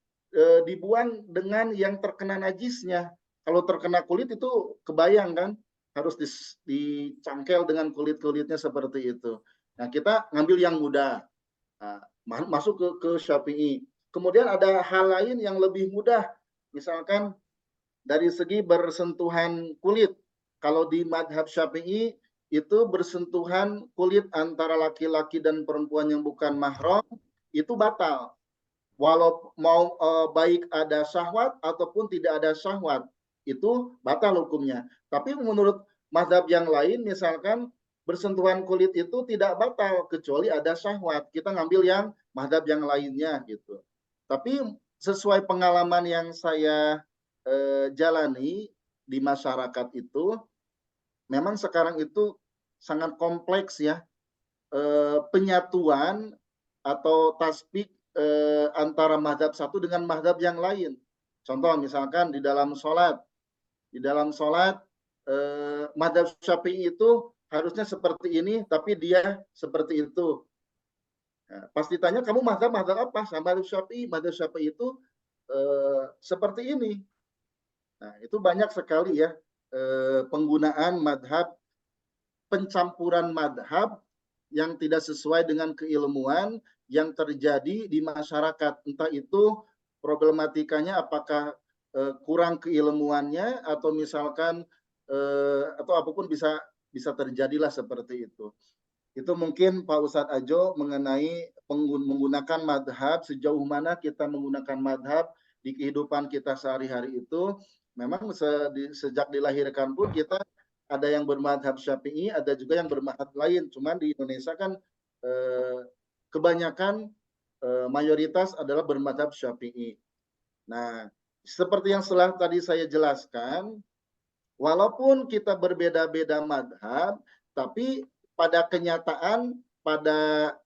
dibuang dengan yang terkena najisnya. Kalau terkena kulit itu kebayang kan, harus dicangkel dengan kulit-kulitnya seperti itu. Nah, kita ngambil yang mudah. Nah, masuk ke Syafi'i. Kemudian ada hal lain yang lebih mudah, misalkan dari segi bersentuhan kulit. Kalau di madhab Syafi'i itu bersentuhan kulit antara laki-laki dan perempuan yang bukan mahram itu batal. Walau mau baik ada syahwat ataupun tidak ada syahwat, itu batal hukumnya. Tapi menurut madhab yang lain, misalkan bersentuhan kulit itu tidak batal kecuali ada syahwat. Kita ngambil yang madhab yang lainnya gitu. Tapi sesuai pengalaman yang saya jalani di masyarakat itu, memang sekarang itu sangat kompleks ya, penyatuan atau tasbih antara madhab satu dengan madhab yang lain. Contoh misalkan di dalam sholat madhab Syafi'i itu harusnya seperti ini, tapi dia seperti itu. Nah, pas ditanya kamu madhab apa? Sama madhab Syafi'i itu seperti ini. Nah, itu banyak sekali ya penggunaan madhab, pencampuran madhab yang tidak sesuai dengan keilmuan yang terjadi di masyarakat. Entah itu problematikanya apakah kurang keilmuannya atau misalkan atau apapun bisa terjadilah seperti itu. Itu mungkin Pak Ustadz Ajo mengenai menggunakan madhab, sejauh mana kita menggunakan madhab di kehidupan kita sehari-hari itu. Memang sejak dilahirkan pun kita ada yang bermadhab Syafi'i, ada juga yang bermadhab lain. Cuman di Indonesia kan kebanyakan mayoritas adalah bermadhab Syafi'i. Nah, seperti yang setelah tadi saya jelaskan, walaupun kita berbeda-beda madhab, tapi pada kenyataan, pada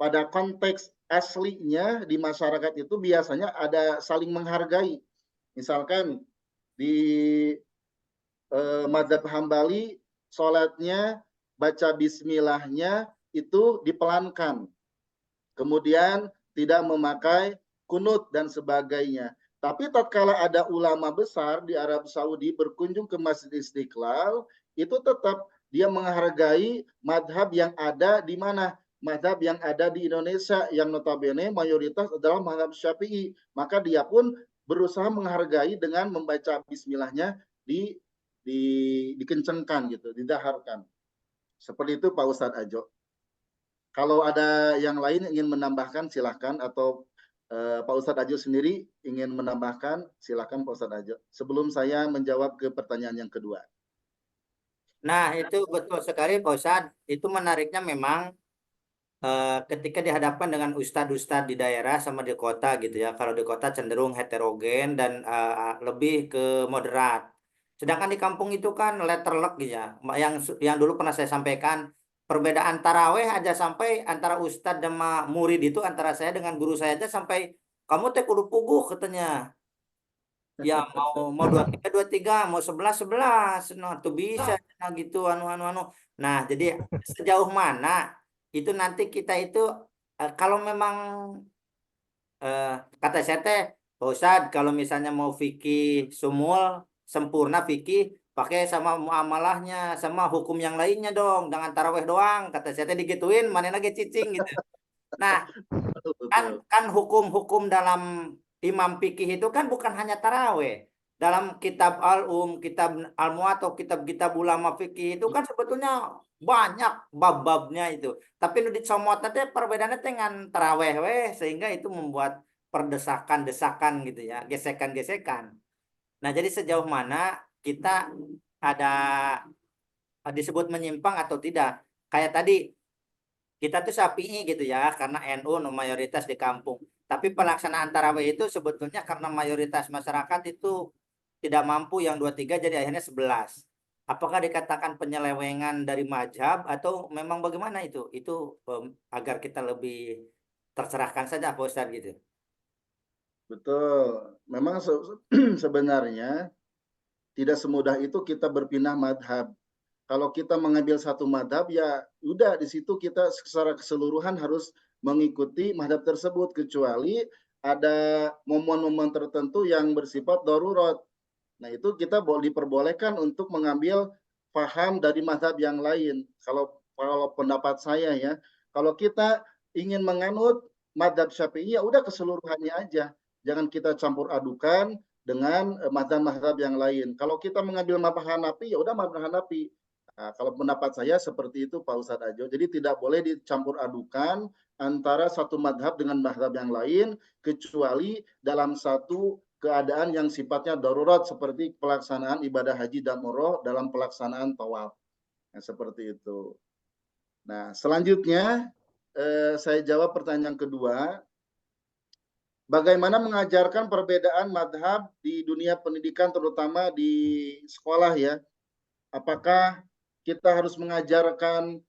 pada konteks aslinya di masyarakat itu biasanya ada saling menghargai. Misalkan di madhab Hambali, sholatnya baca bismillahnya itu dipelankan. Kemudian tidak memakai kunut dan sebagainya. Tapi tatkala ada ulama besar di Arab Saudi berkunjung ke Masjid Istiqlal, itu tetap dia menghargai madhab yang ada di mana? Madhab yang ada di Indonesia, yang notabene mayoritas adalah madhab Syafi'i. Maka dia pun berusaha menghargai dengan membaca bismillahnya dikencengkan gitu, didaharkan. Seperti itu Pak Ustadz Ajo. Kalau ada yang lain ingin menambahkan silahkan, atau Pak Ustadz Ajo sendiri ingin menambahkan, silakan Pak Ustadz Ajo. Sebelum saya menjawab ke pertanyaan yang kedua. Nah, itu betul sekali Pak Ustadz. Itu menariknya memang ketika dihadapkan dengan ustadz-ustadz di daerah sama di kota gitu ya. Kalau di kota cenderung heterogen dan lebih ke moderat. Sedangkan di kampung itu kan letterlek gitu ya. Yang dulu pernah saya sampaikan, perbedaan taraweh aja sampai antara ustadz dan murid itu, antara saya dengan guru saya aja sampai kamu teh kudu puguh katanya. Ya mau 23 mau 11 nah tuh bisa nah gitu Nah, jadi sejauh mana itu nanti kita itu kalau memang kata saya teh Pak Ustadz, kalau misalnya mau fikih sumul sempurna fikih pakai sama muamalahnya sama hukum yang lainnya dong, jangan taraweh doang kata saya teh, digituin mana lagi cicing gitu. Nah, kan hukum-hukum dalam imam fikih itu kan bukan hanya taraweh. Dalam kitab kitab al-muwatta, kitab-kitab ulama fikih itu kan sebetulnya banyak bab-babnya itu. Tapi nu dicomot teh perbedaannya dengan taraweh weh, sehingga itu membuat perdesakan-desakan gitu ya, gesekan-gesekan. Nah, jadi sejauh mana kita ada disebut menyimpang atau tidak? Kayak tadi kita tuh Syafi'i gitu ya, karena NU mayoritas di kampung. Tapi pelaksanaan tarawih itu sebetulnya karena mayoritas masyarakat itu tidak mampu yang 23, jadi akhirnya 11. apakah dikatakan penyelewengan dari mazhab atau memang bagaimana itu? Itu agar kita lebih tercerahkan saja Pak Ustadz gitu. Betul. Memang sebenarnya tidak semudah itu kita berpindah madhab. Kalau kita mengambil satu madhab, ya udah di situ kita secara keseluruhan harus mengikuti madhab tersebut, kecuali ada momen-momen tertentu yang bersifat darurat. Nah itu kita diperbolehkan untuk mengambil paham dari madhab yang lain. Kalau pendapat saya ya, kalau kita ingin menganut madhab Syafi'i, ya udah keseluruhannya aja. Jangan kita campur adukan dengan madhab-madhab yang lain. Kalau kita mengambil madhab Hanafi, ya udah madhab Hanafi. Nah, kalau pendapat saya seperti itu Pak Ustadz Ajo. Jadi tidak boleh dicampur adukan antara satu madhab dengan madhab yang lain, kecuali dalam satu keadaan yang sifatnya darurat seperti pelaksanaan ibadah haji dan umroh dalam pelaksanaan tawaf. Nah, seperti itu. Nah, selanjutnya saya jawab pertanyaan kedua. Bagaimana mengajarkan perbedaan madhab di dunia pendidikan, terutama di sekolah ya? Apakah kita harus mengajarkan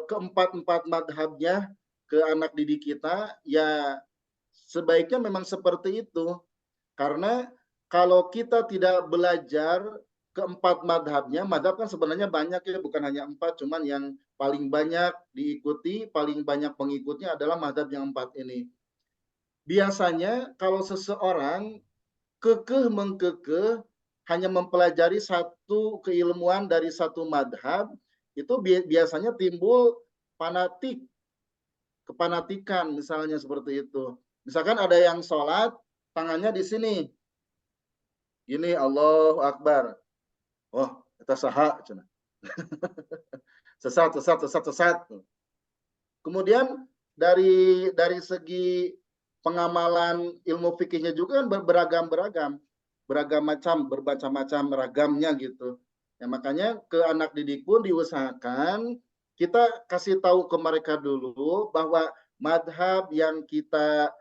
keempat-empat madhabnya ke anak didik kita? Ya, sebaiknya memang seperti itu. Karena kalau kita tidak belajar keempat madhabnya, madhab kan sebenarnya banyak ya, bukan hanya empat, cuman yang paling banyak diikuti, paling banyak pengikutnya adalah madhab yang empat ini. Biasanya kalau seseorang mengkekeh hanya mempelajari satu keilmuan dari satu madhab, itu biasanya timbul kepanatikan misalnya seperti itu. Misalkan ada yang sholat, tangannya di sini. Ini Allahu Akbar. Oh, kita saha. Sesat. Kemudian dari segi pengamalan ilmu fikihnya juga kan bermacam-macam ragamnya gitu. Ya, makanya ke anak didik pun diusahakan kita kasih tahu ke mereka dulu bahwa madhab yang kita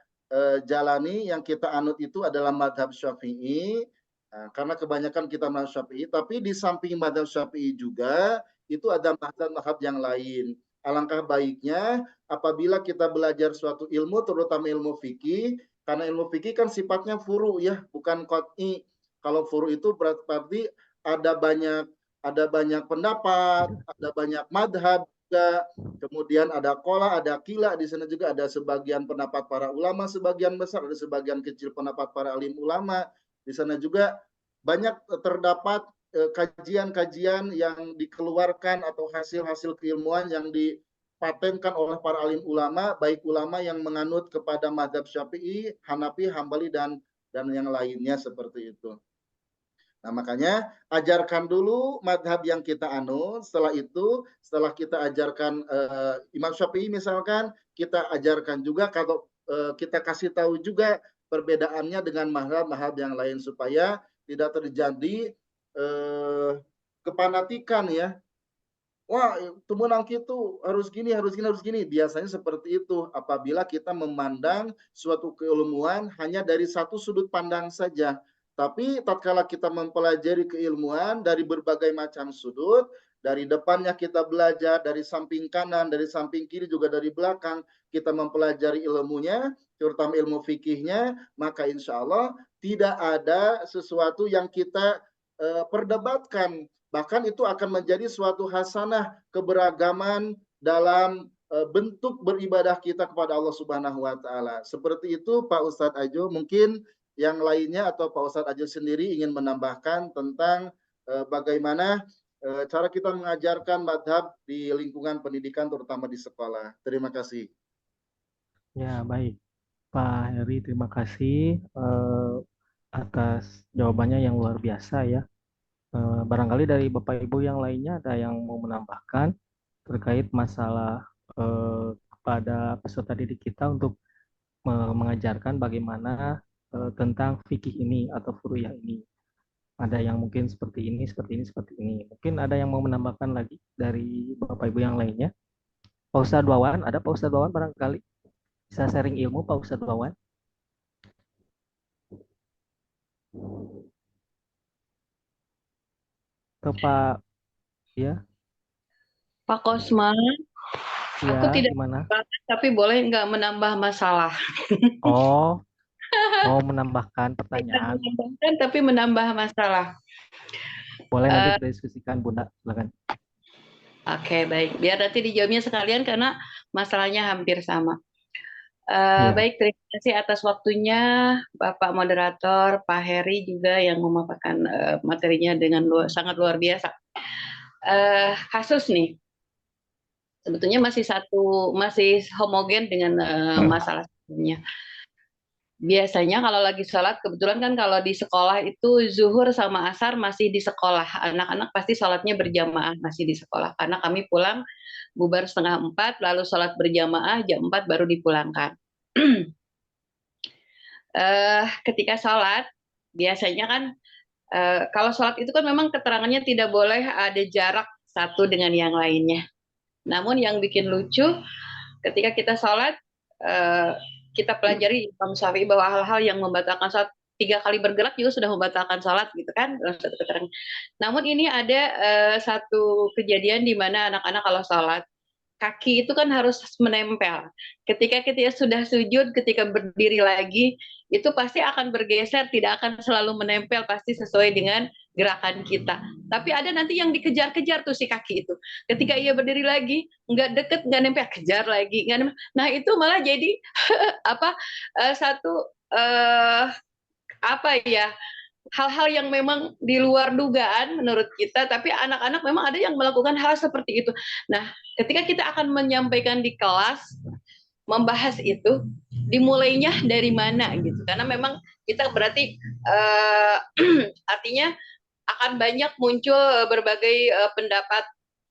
jalani, yang kita anut itu adalah madhab Syafi'i. Nah, karena kebanyakan kita madhab Syafi'i, tapi di samping madhab Syafi'i juga itu ada madhab yang lain. Alangkah baiknya apabila kita belajar suatu ilmu, terutama ilmu fikih, karena ilmu fikih kan sifatnya furu ya, bukan qat'i. Kalau furu itu berarti ada banyak pendapat, ada banyak madhab juga, kemudian ada qola, ada qila, di sana juga ada sebagian pendapat para ulama, sebagian besar, ada sebagian kecil pendapat para alim ulama. Di sana juga banyak terdapat kajian-kajian yang dikeluarkan atau hasil-hasil keilmuan yang dipatenkan oleh para alim ulama, baik ulama yang menganut kepada mazhab Syafi'i, Hanafi, Hambali dan yang lainnya seperti itu. Nah, makanya ajarkan dulu madhab yang kita anut, setelah kita ajarkan Imam Syafi'i misalkan, kita ajarkan juga kalau kita kasih tahu juga perbedaannya dengan mazhab-mazhab yang lain supaya tidak terjadi kepanatikan ya. Wah, temenang itu harus gini, harus gini, harus gini. Biasanya seperti itu apabila kita memandang suatu keilmuan hanya dari satu sudut pandang saja. Tapi tatkala kita mempelajari keilmuan dari berbagai macam sudut, dari depannya kita belajar, dari samping kanan, dari samping kiri, juga dari belakang, kita mempelajari ilmunya, terutama ilmu fikihnya, maka insya Allah tidak ada sesuatu yang kita perdebatkan. Bahkan itu akan menjadi suatu hasanah keberagaman dalam bentuk beribadah kita kepada Allah Subhanahu wa taala. Seperti itu Pak Ustadz Ajo. Mungkin yang lainnya atau Pak Ustadz Ajo sendiri ingin menambahkan tentang bagaimana cara kita mengajarkan madhab di lingkungan pendidikan terutama di sekolah. Terima kasih. Ya, baik. Pak Heri, terima kasih atas jawabannya yang luar biasa ya. Barangkali dari Bapak Ibu yang lainnya ada yang mau menambahkan terkait masalah kepada peserta didik kita untuk mengajarkan bagaimana tentang fikih ini atau furu'iyah ini. Ada yang mungkin seperti ini, seperti ini, seperti ini. Mungkin ada yang mau menambahkan lagi dari Bapak Ibu yang lainnya. Pak Ustadz Wawan, ada Pak Ustadz Wawan barangkali? Bisa sharing ilmu Pak Ustadz Wawan? Atau Pak, ya, Pak Kosma, aku ya, tidak gimana? banget, tapi boleh nggak menambah masalah? Oh, mau menambahkan Tidak pertanyaan. menambahkan, tapi menambah masalah. Boleh nanti Eh, berdiskusikan, Bunda. Silakan. Oke, baik. Biar nanti dijawabnya sekalian karena masalahnya hampir sama. Iya. Baik, terima kasih atas waktunya Bapak Moderator, Pak Heri juga yang memaparkan materinya dengan sangat luar biasa. Kasus nih, sebetulnya masih homogen dengan masalah sebelumnya. Biasanya kalau lagi sholat, kebetulan kan kalau di sekolah itu zuhur sama asar masih di sekolah. Anak-anak pasti sholatnya berjamaah masih di sekolah. Karena kami pulang bubar 3:30, lalu sholat berjamaah jam 4 baru dipulangkan. Ketika sholat, biasanya kan kalau sholat itu kan memang keterangannya tidak boleh ada jarak satu dengan yang lainnya. Namun yang bikin lucu, ketika kita sholat, kita pelajari Imam Syafi'i bahwa hal-hal yang membatalkan sholat 3 kali bergerak juga sudah membatalkan sholat gitu kan dalam satu keterangan. Namun ini ada satu kejadian di mana anak-anak kalau sholat kaki itu kan harus menempel. Ketika kita sudah sujud, ketika berdiri lagi, itu pasti akan bergeser, tidak akan selalu menempel, pasti sesuai dengan gerakan kita. Tapi ada nanti yang dikejar-kejar tuh si kaki itu. Ketika ia berdiri lagi, nggak deket, nggak nempel, kejar lagi. Nggak nempel. Nah itu malah jadi apa satu apa ya hal-hal yang memang di luar dugaan menurut kita, tapi anak-anak memang ada yang melakukan hal seperti itu. Nah, ketika kita akan menyampaikan di kelas, membahas itu, dimulainya dari mana gitu? Karena memang kita berarti artinya akan banyak muncul berbagai pendapat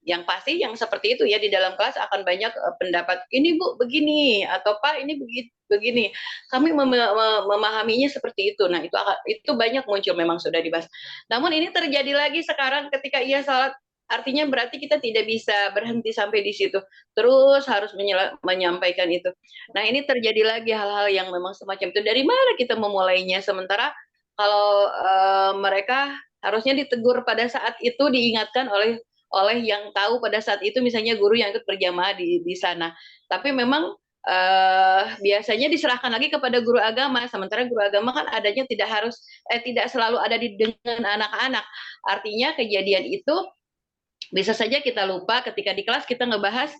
yang pasti yang seperti itu ya di dalam kelas akan banyak pendapat ini Bu begini atau Pak ini begini. Kami memahaminya seperti itu. Nah, itu banyak muncul memang sudah dibahas. Namun ini terjadi lagi sekarang ketika ia salat, artinya berarti kita tidak bisa berhenti sampai di situ. Terus harus menyampaikan itu. Nah, ini terjadi lagi hal-hal yang memang semacam itu. Dari mana kita memulainya? Sementara kalau mereka harusnya ditegur pada saat itu, diingatkan oleh yang tahu pada saat itu, misalnya guru yang ikut berjamaah di sana. Tapi memang biasanya diserahkan lagi kepada guru agama. Sementara guru agama kan adanya tidak selalu ada dengan anak-anak. Artinya kejadian itu bisa saja kita lupa ketika di kelas kita ngebahas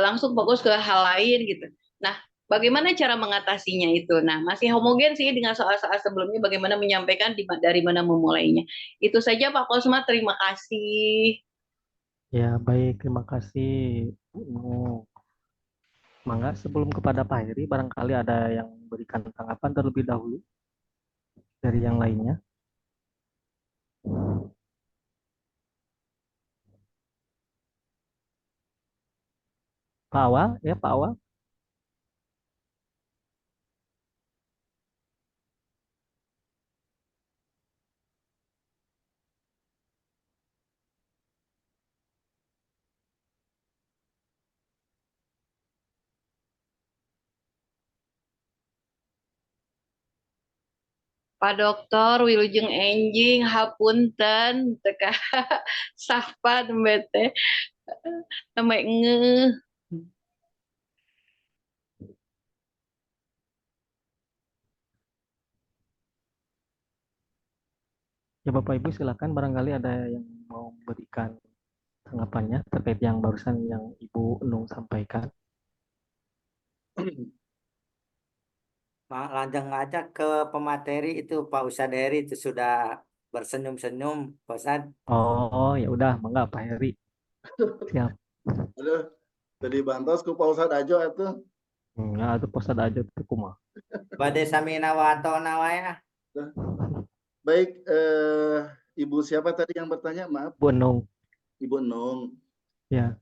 langsung fokus ke hal lain gitu. Nah, bagaimana cara mengatasinya itu? Nah, masih homogen sih dengan soal-soal sebelumnya bagaimana menyampaikan dari mana memulainya. Itu saja Pak Kosma, terima kasih. Ya, baik. Terima kasih, Bu Nu. Mangga, sebelum kepada Pak Heri, barangkali ada yang berikan tanggapan terlebih dahulu dari yang lainnya. Pak Awal, ya Pak Awal. Pak Dokter Wilujeng Enjing hapunten teka sapa tembete sampai nge. Ya Bapak Ibu silakan, barangkali ada yang mau memberikan tanggapannya terkait yang barusan yang Ibu Nung sampaikan. Lanjut aja ke pemateri itu Pak Ustadz Heri itu sudah bersenyum-senyum Pak Ustadz. Oh, ya udah, mangga Pak Heri. Siap. Aduh, jadi bantos ku Pak Ustadz Ajo itu. Ya, itu posad aja tuh kumaha. Bade samina wa atona wa ya. Baik, Ibu siapa tadi yang bertanya? Maaf. Bu Nung. Ibu Nung. Ya.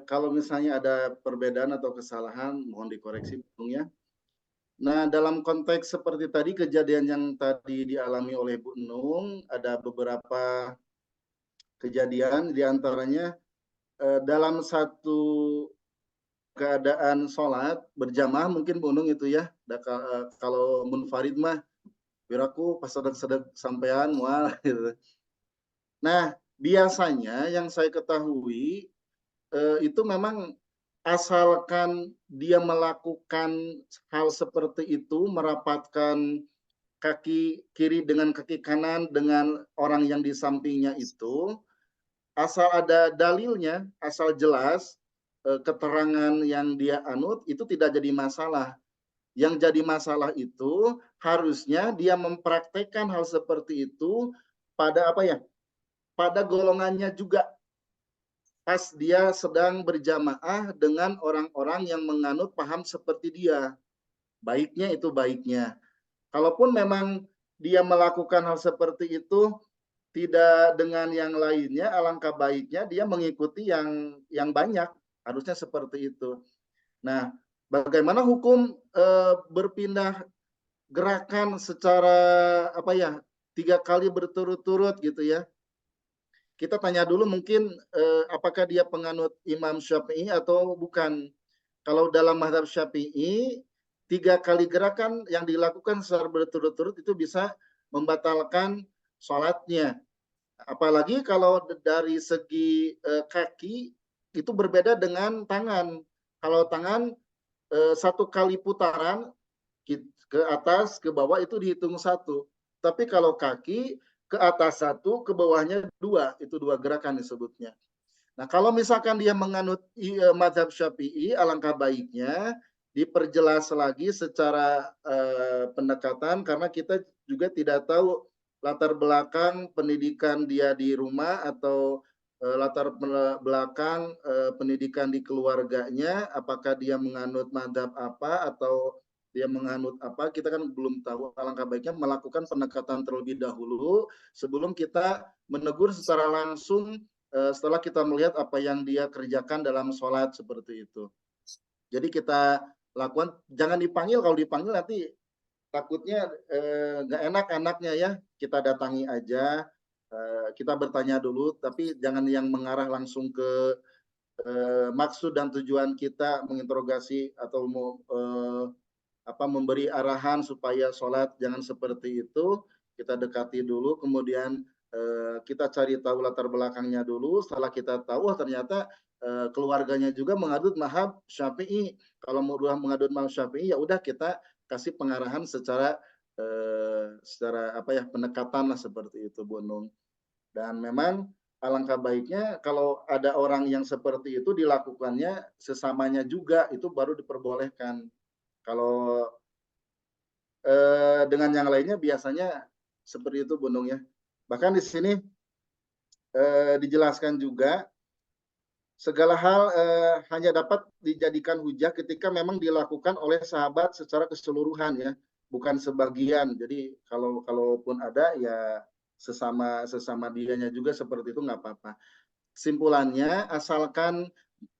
Kalau misalnya ada perbedaan atau kesalahan, mohon dikoreksi Bu Nung ya. Nah, dalam konteks seperti tadi, kejadian yang tadi dialami oleh Bu Nung, ada beberapa kejadian, diantaranya dalam satu keadaan sholat berjamaah, mungkin Bu Nung itu ya, kalau munfarid mah, biraku pas sedek sampean mual gitu. Nah, biasanya yang saya ketahui itu memang asalkan dia melakukan hal seperti itu, merapatkan kaki kiri dengan kaki kanan dengan orang yang di sampingnya itu, asal ada dalilnya, asal jelas keterangan yang dia anut itu tidak jadi masalah. Yang jadi masalah itu harusnya dia mempraktekkan hal seperti itu pada apa ya? Pada golongannya juga, pas dia sedang berjamaah dengan orang-orang yang menganut paham seperti dia. Baiknya itu baiknya. Kalaupun memang dia melakukan hal seperti itu tidak dengan yang lainnya, alangkah baiknya dia mengikuti yang banyak. Harusnya seperti itu. Nah, bagaimana hukum berpindah gerakan secara apa ya, 3 kali berturut-turut gitu ya? Kita tanya dulu mungkin apakah dia penganut Imam Syafi'i atau bukan. Kalau dalam mazhab Syafi'i, 3 kali gerakan yang dilakukan secara berturut-turut itu bisa membatalkan sholatnya. Apalagi kalau dari segi kaki itu berbeda dengan tangan. Kalau tangan 1 kali putaran ke atas ke bawah itu dihitung 1. Tapi kalau kaki ke atas 1, ke bawahnya 2, itu 2 gerakan disebutnya. Nah, kalau misalkan dia menganut mazhab Syafi'i, alangkah baiknya diperjelas lagi secara pendekatan, karena kita juga tidak tahu latar belakang pendidikan dia di rumah atau latar belakang pendidikan di keluarganya, apakah dia menganut mazhab apa atau dia menganut apa, kita kan belum tahu. Alangkah baiknya melakukan pendekatan terlebih dahulu sebelum kita menegur secara langsung setelah kita melihat apa yang dia kerjakan dalam sholat seperti itu. Jadi kita lakukan, jangan dipanggil, kalau dipanggil nanti takutnya nggak enak anaknya ya. Kita datangi aja, kita bertanya dulu, tapi jangan yang mengarah langsung ke maksud dan tujuan kita menginterogasi atau memberi arahan supaya sholat, jangan seperti itu. Kita dekati dulu, kemudian kita cari tahu latar belakangnya dulu. Setelah kita tahu ternyata keluarganya juga mengadut mazhab Syafi'i. Kalau mau mengadut mazhab Syafi'i, ya udah kita kasih pengarahan secara pendekatan lah seperti itu, Bu Nung. Dan memang alangkah baiknya kalau ada orang yang seperti itu dilakukannya sesamanya juga, itu baru diperbolehkan. Kalau dengan yang lainnya biasanya seperti itu, Bu Nung ya. Bahkan di sini dijelaskan juga segala hal hanya dapat dijadikan hujah ketika memang dilakukan oleh sahabat secara keseluruhan ya, bukan sebagian. Jadi kalaupun ada ya sesama dianya juga seperti itu nggak apa-apa. Kesimpulannya, asalkan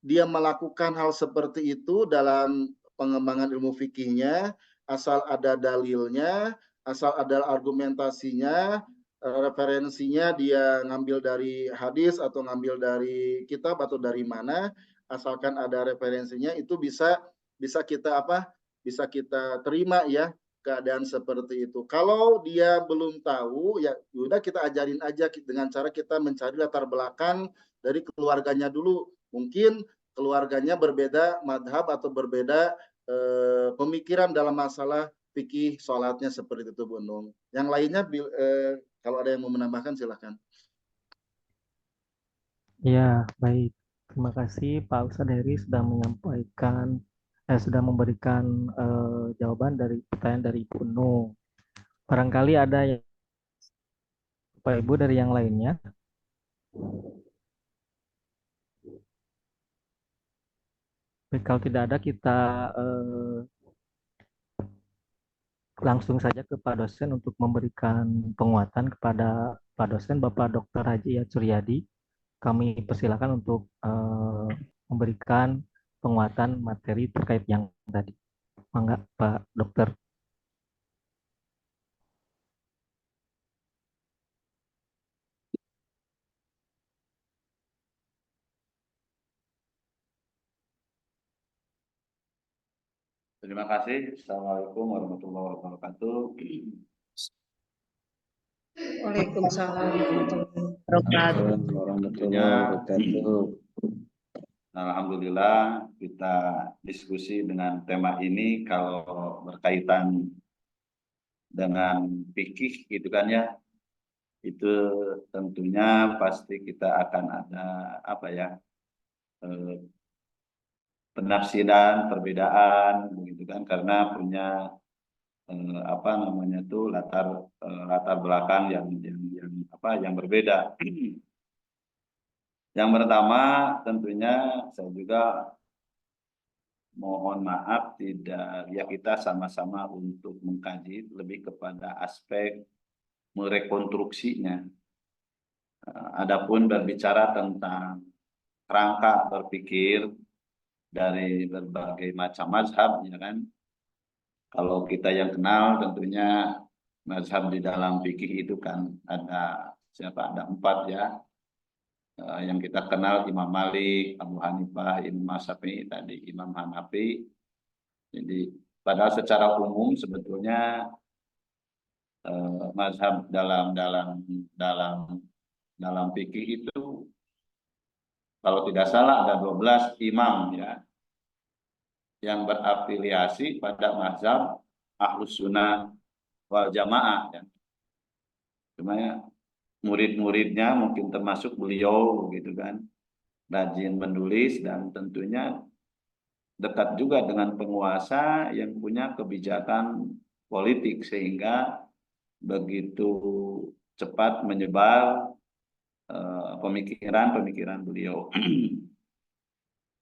dia melakukan hal seperti itu dalam pengembangan ilmu fikihnya, asal ada dalilnya, asal ada argumentasinya, referensinya dia ngambil dari hadis atau ngambil dari kitab atau dari mana, asalkan ada referensinya itu bisa kita bisa kita terima ya keadaan seperti itu. Kalau dia belum tahu ya udah kita ajarin aja dengan cara kita mencari latar belakang dari keluarganya dulu. Mungkin keluarganya berbeda madhab atau berbeda pemikiran dalam masalah fikih sholatnya seperti itu, Bu Nung. Yang lainnya kalau ada yang mau menambahkan silahkan. Ya, baik. Terima kasih Pak Ustadz Heri sudah menyampaikan, sudah memberikan jawaban dari pertanyaan dari Ibu Nung. Barangkali ada yang Pak Ibu dari yang lainnya. Baik, kalau tidak ada kita langsung saja ke Pak dosen untuk memberikan penguatan kepada Pak dosen Bapak Dr. Haji Yat Suryadi. Kami persilakan untuk memberikan penguatan materi terkait yang tadi. Mangga Pak Dokter. Terima kasih. Assalamualaikum warahmatullahi wabarakatuh. Waalaikumsalam warahmatullahi wabarakatuh. Waalaikumsalam warahmatullahi wabarakatuh. Alhamdulillah kita diskusi dengan tema ini kalau berkaitan dengan fikih gitu kan ya, itu tentunya pasti kita akan ada apa ya, penafsiran perbedaan begitu kan, karena punya apa namanya tuh latar belakang yang berbeda. Yang pertama tentunya saya juga mohon maaf tidak ya, kita sama-sama untuk mengkaji lebih kepada aspek merekonstruksinya. Adapun berbicara tentang kerangka berpikir dari berbagai macam mazhab, ya kan. Kalau kita yang kenal tentunya mazhab di dalam fikih itu kan ada ada 4 ya. Yang kita kenal Imam Malik, Abu Hanifah, Imam Syafi'i, tadi Imam Hanafi. Jadi padahal secara umum sebetulnya mazhab dalam fikih itu kalau tidak salah ada 12 imam ya yang berafiliasi pada mazhab Ahlus Sunnah wal Jamaah ya. Cuma ya, murid-muridnya mungkin termasuk beliau gitu kan, rajin menulis dan tentunya dekat juga dengan penguasa yang punya kebijakan politik sehingga begitu cepat menyebar pemikiran beliau.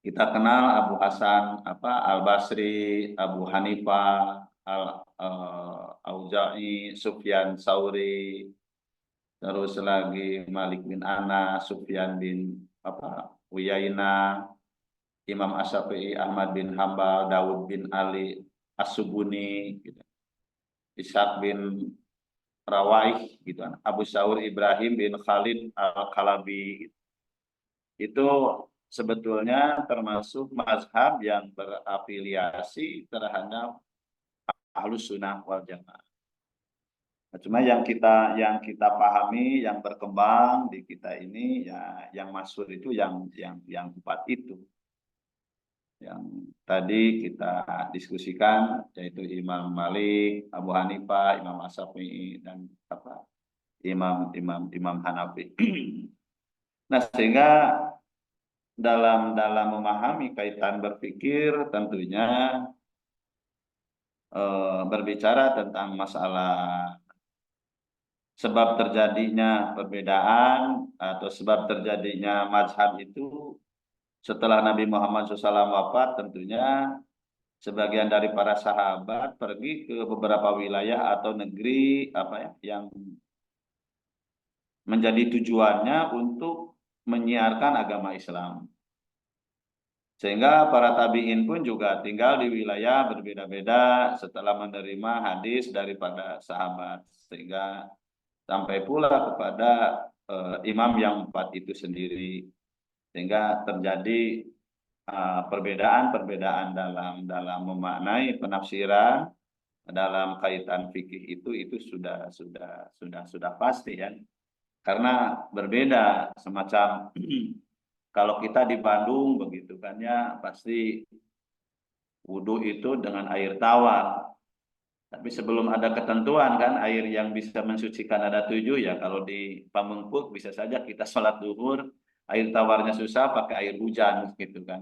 Kita kenal Abu Hasan Al-Basri, Abu Hanifah, Al-Auza'i, Sufyan Tsauri, terus lagi Malik bin Anas, Sufyan bin Uyainah, Imam Asy-Syafi'i, Ahmad bin Hambal, Daud bin Ali As-Subuni, gitu. Ishaq bin Rawaih, gitu. Abu Saur Ibrahim bin Khalid Al-Kalabi. Itu sebetulnya termasuk mazhab yang berafiliasi terhadap Ahlus Sunnah wal Jamaah. Nah, cuma yang kita pahami, yang berkembang di kita ini ya, yang masyhur itu yang 4 itu. Yang tadi kita diskusikan yaitu Imam Malik, Abu Hanifah, Imam Asy-Syafi'i dan Imam Hanafi. Nah, sehingga dalam memahami kaitan berpikir tentunya berbicara tentang masalah sebab terjadinya perbedaan atau sebab terjadinya mazhab itu setelah Nabi Muhammad SAW wafat, tentunya sebagian dari para sahabat pergi ke beberapa wilayah atau negeri yang menjadi tujuannya untuk menyiarkan agama Islam. Sehingga para tabi'in pun juga tinggal di wilayah berbeda-beda setelah menerima hadis daripada sahabat. Sehingga sampai pula kepada imam yang 4 itu sendiri. Sehingga terjadi perbedaan dalam memaknai penafsiran dalam kaitan fikih itu sudah pasti ya. Karena berbeda semacam kalau kita di Bandung begitu kan ya, pasti wudhu itu dengan air tawar. Tapi sebelum ada ketentuan kan air yang bisa mensucikan ada 7 ya. Kalau di Pamengpeuk bisa saja kita sholat duhur, air tawarnya susah pakai air hujan gitu kan.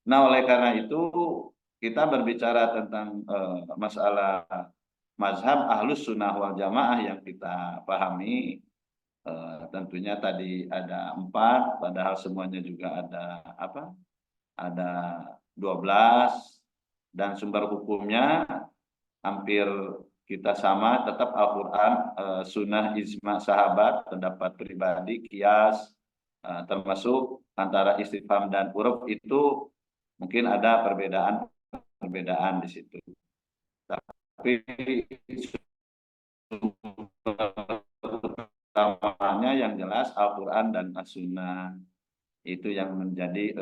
Nah, oleh karena itu kita berbicara tentang masalah mazhab Ahlus Sunnah wal Jamaah yang kita pahami. Tentunya tadi ada 4, padahal semuanya juga ada 12 dan sumber hukumnya hampir kita sama, tetap Al-Quran, sunnah, ijma sahabat, pendapat pribadi, kias, termasuk antara istifham dan huruf itu mungkin ada perbedaan di situ. Tapi utamanya yang jelas Al-Quran dan As-Sunnah itu yang menjadi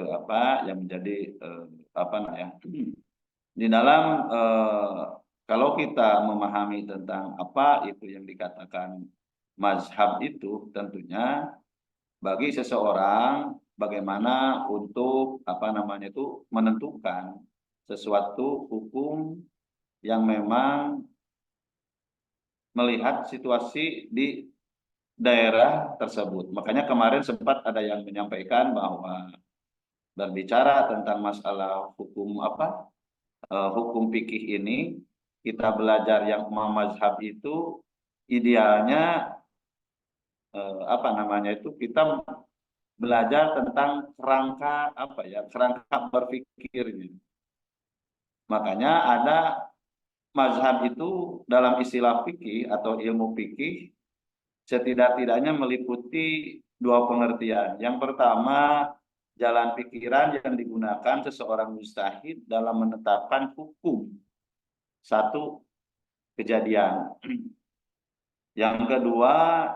di dalam kalau kita memahami tentang apa itu yang dikatakan mazhab itu, tentunya bagi seseorang bagaimana untuk apa namanya itu menentukan sesuatu hukum yang memang melihat situasi di daerah tersebut. Makanya kemarin sempat ada yang menyampaikan bahwa berbicara tentang masalah hukum apa hukum fikih ini, kita belajar yang mazhab itu idealnya apa namanya itu kita belajar tentang kerangka apa ya kerangka berpikirnya. Makanya ada mazhab itu dalam istilah fikih atau ilmu fikih setidak-tidaknya meliputi dua pengertian. Yang pertama, jalan pikiran yang digunakan seseorang mujtahid dalam menetapkan hukum satu kejadian. Yang kedua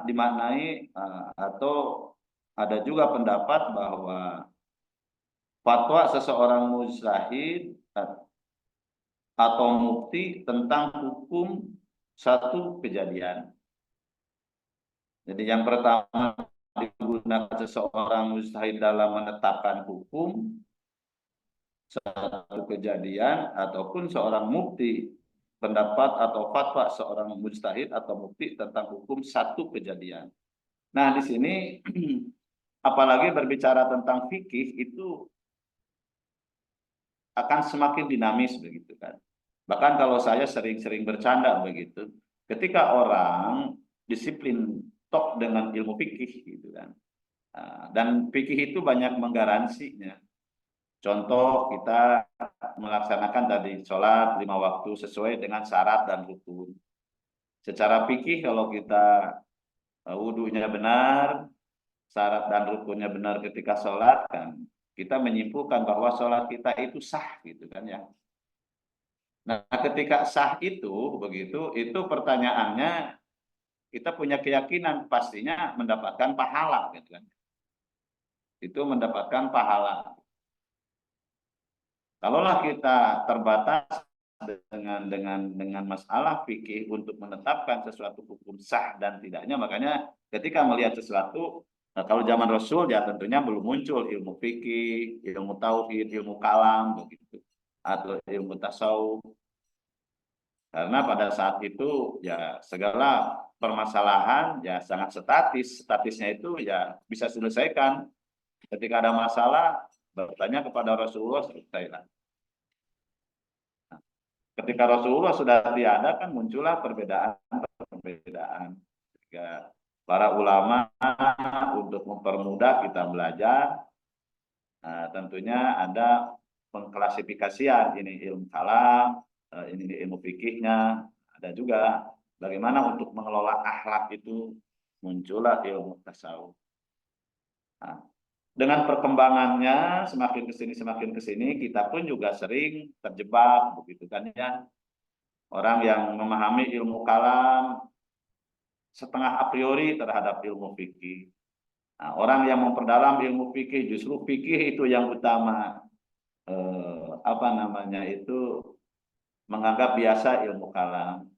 dimaknai atau ada juga pendapat bahwa fatwa seseorang mujtahid atau mufti tentang hukum satu kejadian. Jadi yang pertama digunakan seseorang mujtahid dalam menetapkan hukum satu kejadian ataupun seorang mufti pendapat atau fatwa seorang mujtahid atau mufti tentang hukum satu kejadian. Nah, di sini apalagi berbicara tentang fikih itu akan semakin dinamis begitu kan. Bahkan kalau saya sering-sering bercanda begitu, ketika orang disiplin tok dengan ilmu fikih gitu kan. Dan fikih itu banyak menggaransinya. Contoh kita melaksanakan tadi sholat 5 waktu sesuai dengan syarat dan rukun. Secara fikih kalau kita wudunya benar, syarat dan rukunnya benar ketika sholat kan, kita menyimpulkan bahwa sholat kita itu sah gitu kan ya. Nah, ketika sah itu begitu, itu pertanyaannya kita punya keyakinan pastinya mendapatkan pahala gitu kan. Itu mendapatkan pahala. Kalaulah kita terbatas dengan masalah fikih untuk menetapkan sesuatu hukum sah dan tidaknya, makanya ketika melihat sesuatu, nah kalau zaman Rasul ya tentunya belum muncul ilmu fikih, ilmu tauhid, ilmu kalam begitu, atau ilmu tasawuf. Karena pada saat itu ya segala permasalahan ya sangat statis, statisnya itu ya bisa selesaikan. Ketika ada masalah bertanya kepada Rasulullah selesailah. Ketika Rasulullah sudah tiada kan muncullah perbedaan. Ketika para ulama untuk mempermudah kita belajar, tentunya ada pengklasifikasian ini ilmu kalam, ini ilmu fikihnya, ada juga bagaimana untuk mengelola akhlak itu muncullah ilmu tasawuf. Nah, dengan perkembangannya semakin ke sini kita pun juga sering terjebak begitu kan ya. Orang yang memahami ilmu kalam setengah a priori terhadap ilmu fikih. Nah, orang yang memperdalam ilmu fikih justru fikih itu yang utama. Apa namanya itu menganggap biasa ilmu kalam.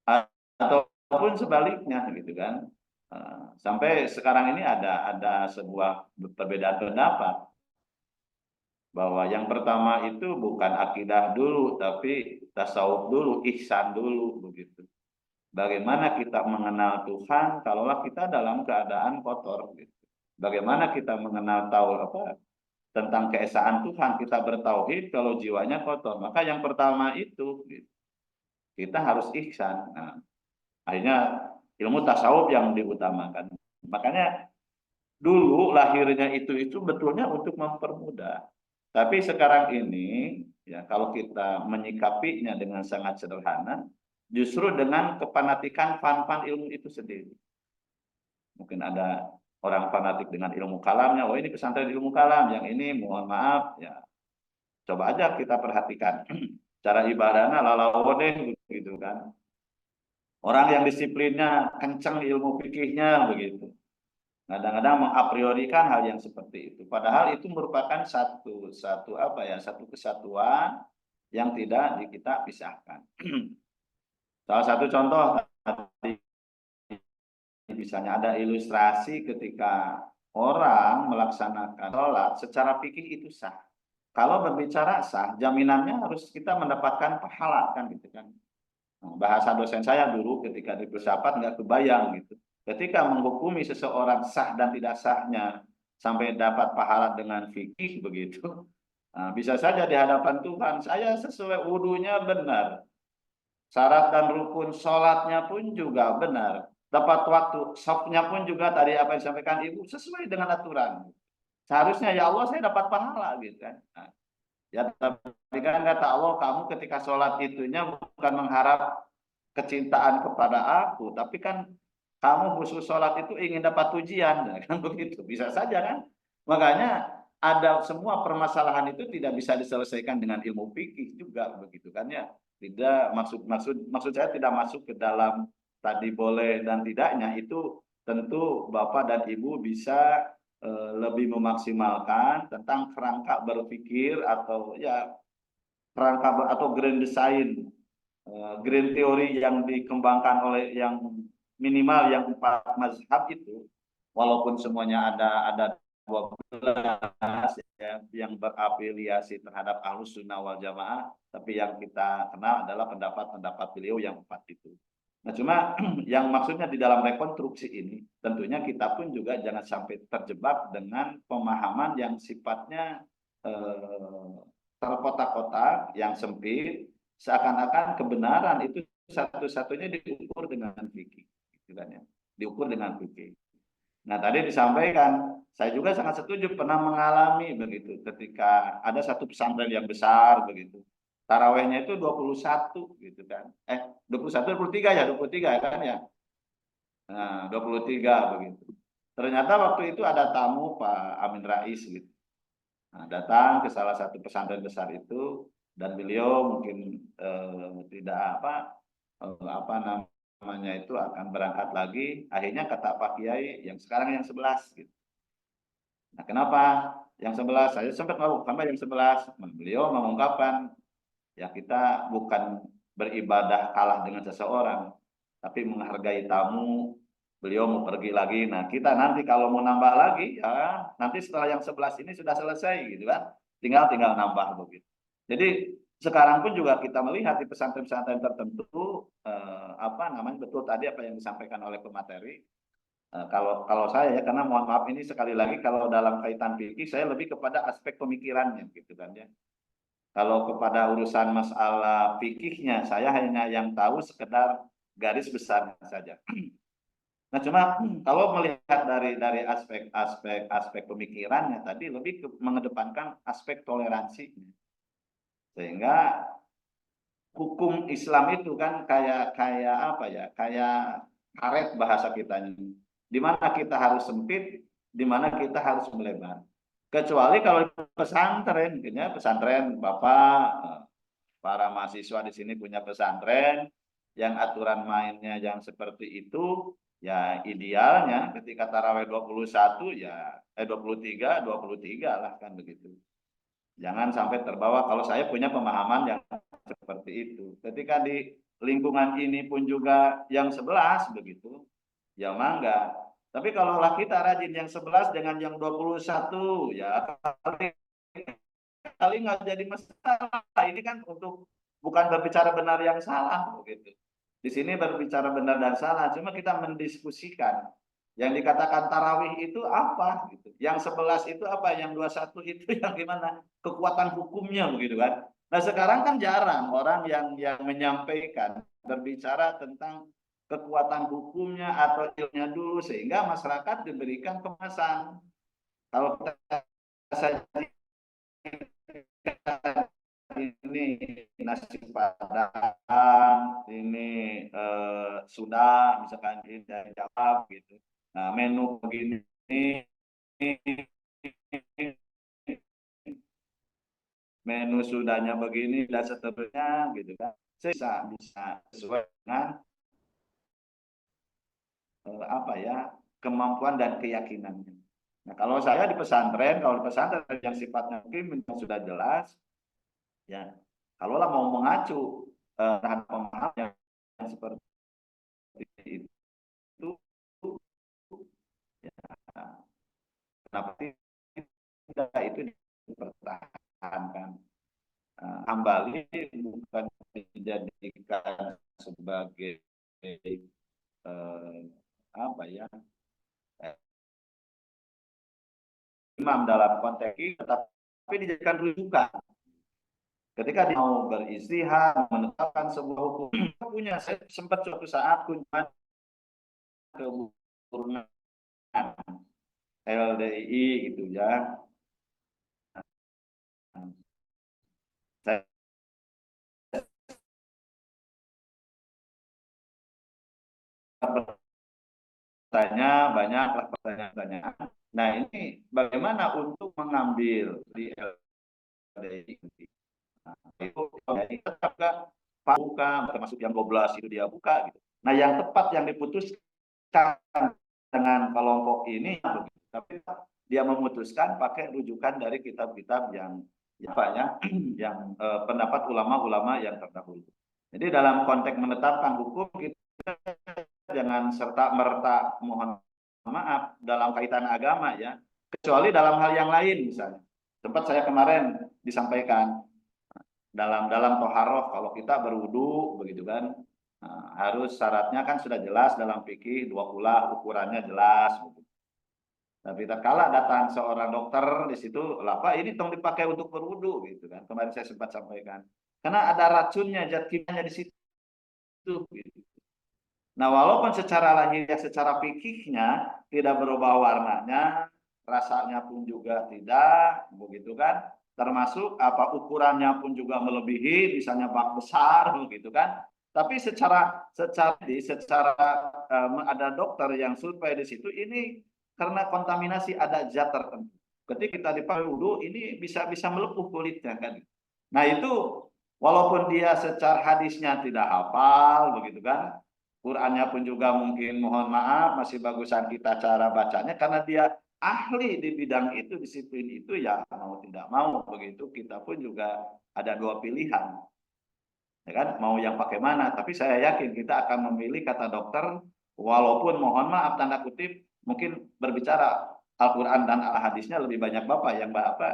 Ataupun sebaliknya gitu kan. Sampai sekarang ini ada sebuah perbedaan pendapat bahwa yang pertama itu bukan akidah dulu tapi tasawuf dulu, ihsan dulu begitu. Bagaimana kita mengenal Tuhan kalaulah kita dalam keadaan kotor gitu. Bagaimana kita mengenal tahu apa tentang keesaan Tuhan, kita bertauhid kalau jiwanya kotor. Maka yang pertama itu gitu. Kita harus ihsan. Nah, akhirnya ilmu tasawuf yang diutamakan. Makanya dulu lahirnya itu betulnya untuk mempermudah. Tapi sekarang ini ya kalau kita menyikapinya dengan sangat sederhana, justru dengan kefanatikan fan-fan ilmu itu sendiri. Mungkin ada orang fanatik dengan ilmu kalamnya, oh ini pesantren ilmu kalam, yang ini mohon maaf ya. Coba aja kita perhatikan cara ibadahnya lalawodeh gitu kan. Orang yang disiplinnya kencang ilmu fikihnya begitu. Kadang-kadang mengapriorikan hal yang seperti itu. Padahal itu merupakan satu kesatuan yang tidak kita pisahkan. Salah satu contoh tadi, misalnya ada ilustrasi ketika orang melaksanakan sholat secara fikih itu sah. Kalau berbicara sah, jaminannya harus kita mendapatkan pahala kan gitu kan. Bahasa dosen saya dulu ketika di filsafat nggak kebayang gitu. Ketika menghukumi seseorang sah dan tidak sahnya sampai dapat pahala dengan fikih begitu, nah, bisa saja di hadapan Tuhan saya sesuai wudunya benar, syarat dan rukun sholatnya pun juga benar, dapat waktu safnya pun juga tadi apa yang disampaikan ibu sesuai dengan aturan. Seharusnya ya Allah saya dapat pahala gitu kan. Nah, ya tapi kan kata Allah kamu ketika sholat itunya bukan mengharap kecintaan kepada aku, tapi kan kamu khusus sholat itu ingin dapat pujian, kan begitu. Bisa saja kan. Makanya ada semua permasalahan itu tidak bisa diselesaikan dengan ilmu fikih juga begitu kan ya. Tidak maksud saya tidak masuk ke dalam tadi boleh dan tidaknya itu tentu Bapak dan Ibu bisa lebih memaksimalkan tentang kerangka berpikir atau ya kerangka atau grand design, grand teori yang dikembangkan oleh yang minimal yang 4 mazhab itu, walaupun semuanya ada 12 ya, yang berafiliasi terhadap Ahlus Sunnah wal Jamaah, tapi yang kita kenal adalah pendapat-pendapat beliau yang 4 itu. Nah, cuma yang maksudnya di dalam rekonstruksi ini, tentunya kita pun juga jangan sampai terjebak dengan pemahaman yang sifatnya terkotak-kotak, yang sempit, seakan-akan kebenaran itu satu-satunya diukur dengan fikih, gitu kan ya, diukur dengan fikih. Nah, tadi disampaikan, saya juga sangat setuju pernah mengalami begitu, ketika ada satu pesantren yang besar begitu. Tarawehnya itu 21 gitu kan. 21 23 ya, 23 kan ya. Nah, 23 begitu. Ternyata waktu itu ada tamu Pak Amin Rais gitu. Nah, datang ke salah satu pesantren besar itu dan beliau mungkin tidak apa namanya itu akan berangkat lagi. Akhirnya kata Pak Kiai yang sekarang yang 11 gitu. Nah, kenapa yang 11? Saya sempat mau sampai yang 11. Beliau mengungkapkan ya kita bukan beribadah kalah dengan seseorang, tapi menghargai tamu. Beliau mau pergi lagi. Nah, kita nanti kalau mau nambah lagi, ya nanti setelah yang 11 ini sudah selesai gitu kan. Tinggal nambah begitu. Jadi sekarang pun juga kita melihat di pesantren-pesantren tertentu betul tadi apa yang disampaikan oleh pemateri. Kalau saya ya, karena mohon maaf ini sekali lagi kalau dalam kaitan fikih saya lebih kepada aspek pemikirannya gitu kan ya. Kalau kepada urusan masalah fikihnya saya hanya yang tahu sekedar garis besarnya saja. Nah, cuma kalau melihat dari aspek pemikirannya tadi lebih mengedepankan aspek toleransi. Sehingga hukum Islam itu kan kayak apa ya? Kayak karet bahasa kita ini. Di mana kita harus sempit, di mana kita harus melebar. Kecuali kalau pesantren, pesantren Bapak, para mahasiswa di sini punya pesantren yang aturan mainnya yang seperti itu, ya idealnya ketika tarawih 21 ya 23 lah kan begitu. Jangan sampai terbawa kalau saya punya pemahaman yang seperti itu. Ketika di lingkungan ini pun juga yang 11 begitu, ya mangga. Tapi kalau kita rajin yang 11 dengan yang 21, ya kali nggak jadi masalah. Ini kan untuk bukan berbicara benar yang salah begitu. Di sini berbicara benar dan salah, cuma kita mendiskusikan. Yang dikatakan tarawih itu apa gitu. Yang 11 itu apa, yang 21 itu yang gimana? Kekuatan hukumnya begitu kan. Nah, sekarang kan jarang orang yang menyampaikan berbicara tentang kekuatan hukumnya atau ilmunya dulu sehingga masyarakat diberikan kemasan. Kalau kita saja ini nasi padang, ini sudah misalkan ini dari Jawa gitu. Nah, menu begini menu sudahnya begini dan seterusnya gitu kan. Bisa sesuai dengan kemampuan dan keyakinannya. Nah, kalau saya di pesantren, kalau di pesantren yang sifatnya mungkin sudah jelas, ya Kalaulah mau mengacu terhadap pemahaman yang seperti itu, ya, kenapa tidak itu dipertahankan? Hambali bukan dijadikan sebagai apa ya, imam dalam konteks ini, tetapi dijadikan rujukan. Ketika dia mau beristihad, menetapkan sebuah hukum, punya sempat suatu saat kunjungan ke Burunan LDII gitu ya. Saya bertanya, banyaklah pertanyaan. Nah ini bagaimana untuk mengambil di LDII? Nah, itu tetap buka, termasuk yang 12 itu dia buka gitu. Nah yang tepat yang diputuskan dengan kelompok ini, tapi dia memutuskan pakai rujukan dari kitab-kitab yang yang pendapat ulama-ulama yang terdahulu. Jadi dalam konteks menetapkan hukum kita jangan serta merta mohon maaf dalam kaitan agama ya, kecuali dalam hal yang lain misalnya. Tempat saya kemarin disampaikan dalam toharoh kalau kita berwudu begitu kan, harus syaratnya kan sudah jelas dalam fikih, 2 ulah ukurannya jelas. Tapi tatkala datang seorang dokter di situ, lah Pak ini tong dipakai untuk berwudu gitu kan. Kemarin saya sempat sampaikan. Karena ada racunnya, zat kimianya di situ. Gitu. Nah, walaupun secara lahiriah, secara fikihnya tidak berubah warnanya, rasanya pun juga tidak, begitu kan? Termasuk apa ukurannya pun juga melebihi, misalnya bak besar, begitu kan? Tapi secara ada dokter yang survei di situ ini karena kontaminasi ada zat tertentu. Ketika kita dipakai wudhu ini bisa melepuh kulitnya kan. Nah itu walaupun dia secara hadisnya tidak hafal begitu kan, Qurannya pun juga mungkin mohon maaf masih bagusan kita cara bacanya karena dia ahli di bidang itu, disiplin itu, ya mau tidak mau begitu kita pun juga ada 2 pilihan. Ya kan, mau yang pakai mana? Tapi saya yakin kita akan memilih kata dokter, walaupun mohon maaf tanda kutip mungkin berbicara Al-Quran dan Al-Hadisnya lebih banyak bapak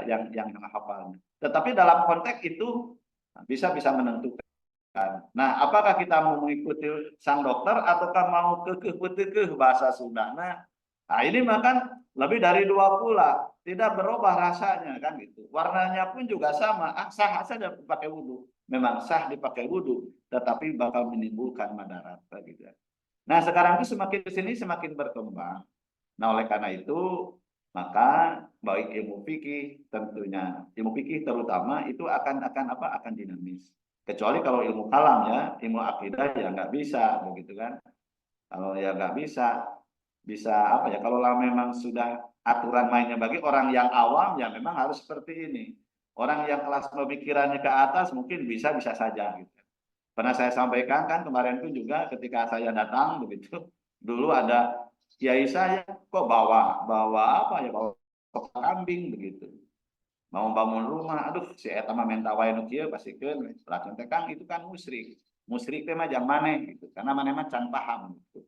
yang hafalnya. Tetapi dalam konteks itu bisa menentukan. Nah, apakah kita mau mengikuti sang dokter ataukah mau kekeh bahasa Sunda? Nah, ini makan lebih dari 2 pula, tidak berubah rasanya kan gitu. Warnanya pun juga sama, sah saja pakai wudhu. Memang sah dipakai wudhu, tetapi bakal menimbulkan madarat gitu. Nah, sekarang itu semakin ke sini semakin berkembang. Nah, oleh karena itu maka baik ilmu fikih tentunya, ilmu fikih terutama itu akan dinamis. Kecuali kalau ilmu kalam ya, ilmu akidah ya nggak bisa begitu kan. Kalau ya nggak bisa apa ya, kalau memang sudah aturan mainnya bagi orang yang awam ya memang harus seperti ini. Orang yang kelas pemikirannya ke atas mungkin bisa saja gitu. Pernah saya sampaikan kan kemarin pun juga ketika saya datang begitu, dulu ada kiai saya kok bawa apa ya, bawa kambing begitu. Mau bangun rumah, aduh si eta mah menta wae nu kieu pasikeun racun teh Kang itu kan musyrik. Musyrik teh mah jang maneh gitu. Karena maneh mah can paham gitu.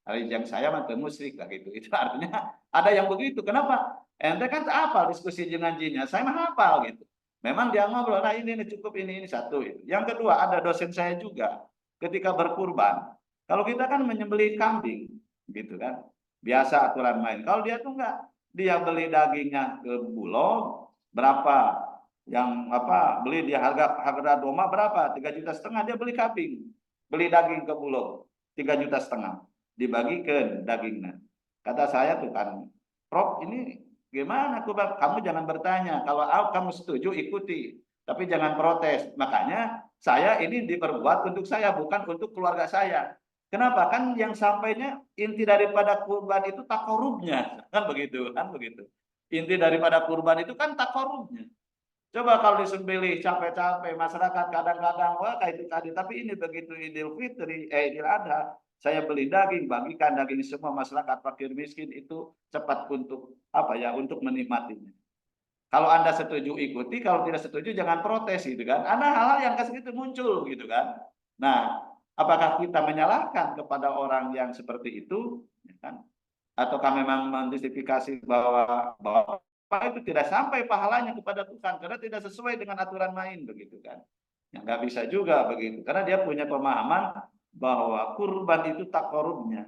Hari jang saya mah teu musyrik lah gitu. Itu artinya ada yang begitu. Kenapa? Ente kan hafal diskusi jeung ngajinya. Saya mah hafal gitu. Memang dia ngobrol, nah ini cukup ini satu. Yang kedua ada dosen saya juga ketika berkurban. Kalau kita kan menyembelih kambing gitu kan. Biasa aturan main. Kalau dia tuh enggak, dia beli dagingnya ke Bulog berapa, yang beli di harga doma berapa, 3,5 juta dia beli kambing, beli daging ke Bulog 3,5 juta dibagikan dagingnya. Kata saya tuh kan, Prof ini gimana kamu jangan bertanya, kalau kamu setuju ikuti tapi jangan protes. Makanya saya ini diperbuat untuk saya, bukan untuk keluarga saya. Kenapa? Kan yang sampainya inti daripada kurban itu takorubnya kan begitu. Inti daripada kurban itu kan takorubnya. Coba kalau disembelih capek-capek, masyarakat kadang-kadang wah kayak itu tadi. Tapi ini begitu Idul Fitri, Idul Adha, saya beli daging, bagikan daging semua masyarakat fakir miskin itu cepat untuk untuk menikmatinya. Kalau Anda setuju ikuti, kalau tidak setuju jangan protes gitu kan. Ada hal-hal yang kayak gitu muncul gitu kan. Nah, apakah kita menyalahkan kepada orang yang seperti itu, ya kan? Ataukah memang menjustifikasi bahwa itu tidak sampai pahalanya kepada Tuhan karena tidak sesuai dengan aturan main begitu kan? Ya nggak bisa juga begitu, karena dia punya pemahaman bahwa kurban itu takorubnya,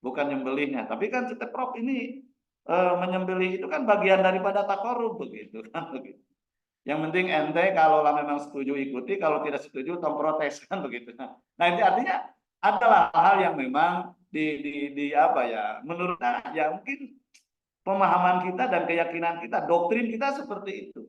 bukan nyembelihnya. Tapi kan kita Prof ini menyembelih itu kan bagian daripada takorub begitu kan begitu. Yang penting ente kalau memang setuju ikuti, kalau tidak setuju tong protes kan begitu. Nah itu artinya adalah hal yang memang di apa ya, menurutnya ya mungkin pemahaman kita dan keyakinan kita, doktrin kita seperti itu.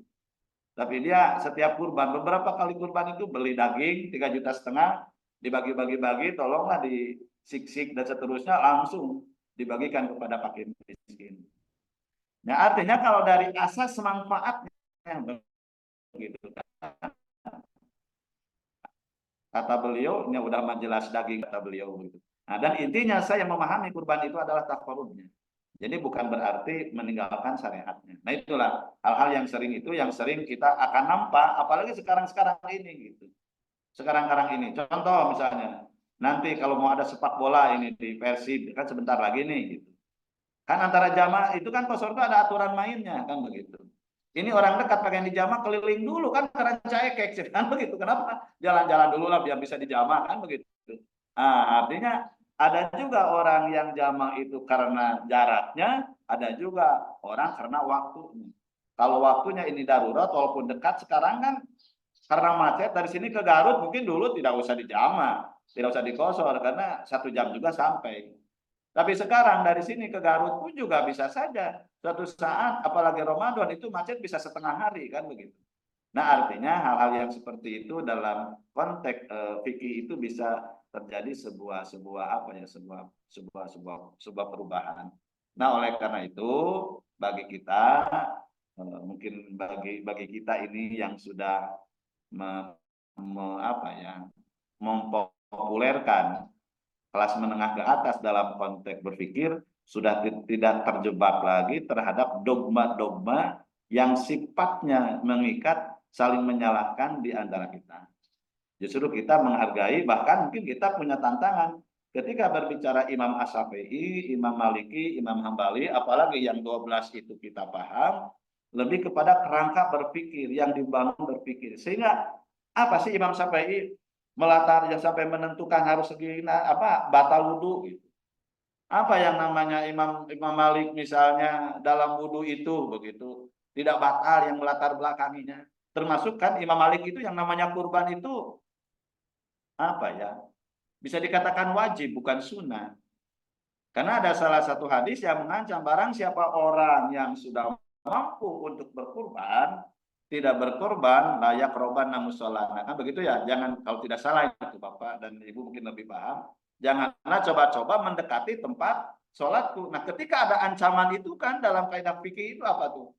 Tapi dia setiap kurban, beberapa kali kurban itu beli daging 3,5 juta, dibagi-bagi-bagi, tolonglah disik-sik dan seterusnya langsung dibagikan kepada fakir miskin. Nah artinya kalau dari asas manfaatnya begitu. Kata beliau, ini udah jelas daging kata beliau begitu. Nah, dan intinya saya memahami kurban itu adalah takorubnya. Jadi bukan berarti meninggalkan syariatnya. Nah itulah hal-hal yang sering kita akan nampak, apalagi sekarang ini gitu. Sekarang ini. Contoh misalnya, nanti kalau mau ada sepak bola ini di Persib, kan sebentar lagi nih gitu. Kan antara jamaah itu kan Posordo ada aturan mainnya kan begitu. Ini orang dekat pakaian dijamah keliling dulu kan karena cekek kan begitu. Kenapa? Jalan-jalan dulu lah biar bisa dijamah kan begitu. Nah, artinya ada juga orang yang jamah itu karena jaraknya, ada juga orang karena waktunya. Kalau waktunya ini darurat walaupun dekat, sekarang kan karena macet dari sini ke Garut mungkin dulu tidak usah dijamah, tidak usah dikosor karena 1 jam juga sampai. Tapi sekarang dari sini ke Garut pun juga bisa saja suatu saat, apalagi Ramadan itu macet bisa setengah hari kan begitu. Nah artinya hal-hal yang seperti itu dalam konteks fikih itu bisa terjadi sebuah perubahan. Nah oleh karena itu bagi kita mungkin bagi kita ini yang sudah mempopulerkan kelas menengah ke atas dalam konteks berpikir, sudah tidak terjebak lagi terhadap dogma-dogma yang sifatnya mengikat, saling menyalahkan di antara kita. Justru kita menghargai, bahkan mungkin kita punya tantangan ketika berbicara Imam Asy-Syafi'i, Imam Maliki, Imam Hambali, apalagi yang 12 itu kita paham, lebih kepada kerangka berpikir yang dibangun berpikir. Sehingga apa sih Imam Syafi'i melatar yang sampai menentukan harus segini batal wudhu gitu. Apa yang namanya Imam Malik misalnya dalam wudhu itu begitu tidak batal yang melatar belakanginya. Termasuk kan Imam Malik itu yang namanya kurban itu bisa dikatakan wajib bukan sunnah. Karena ada salah satu hadis yang mengancam barang siapa orang yang sudah mampu untuk berkurban tidak berkorban layak roban namusolana kan begitu ya. Jangan, kalau tidak salah itu Bapak dan Ibu mungkin lebih paham, janganlah coba-coba mendekati tempat sholatku. Nah ketika ada ancaman itu kan dalam kaidah fikih itu apa tuh,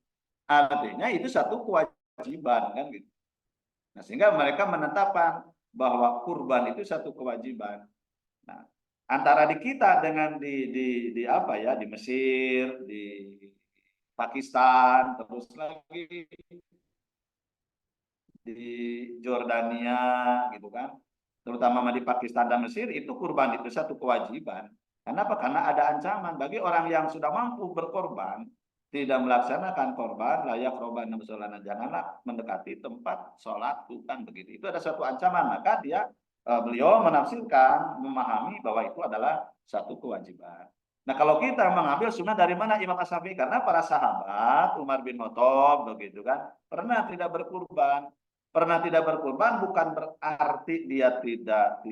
artinya itu satu kewajiban kan gitu. Nah sehingga mereka menetapkan bahwa kurban itu satu kewajiban. Nah antara di kita dengan di Mesir, di Pakistan, terus lagi di Jordania gitu kan, terutama di Pakistan dan Mesir itu kurban itu satu kewajiban. Kenapa? Karena ada ancaman bagi orang yang sudah mampu berkorban tidak melaksanakan korban layak roban musolana, janganlah mendekati tempat sholat bukan begitu. Itu ada satu ancaman, maka beliau menafsirkan, memahami bahwa itu adalah satu kewajiban. Nah kalau kita mengambil sunnah dari mana Imam Asy-Syafi'i, karena para sahabat Umar bin Khattab begitu kan pernah tidak berkurban. Pernah tidak berkurban bukan berarti dia tidak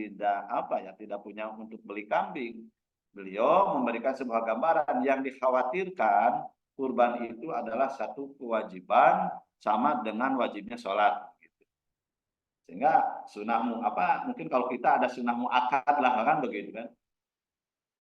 punya untuk beli kambing. Beliau memberikan sebuah gambaran yang dikhawatirkan kurban itu adalah satu kewajiban sama dengan wajibnya sholat. Gitu. Sehingga sunnahmu mungkin kalau kita ada sunnah muakkad lah kan begitu kan.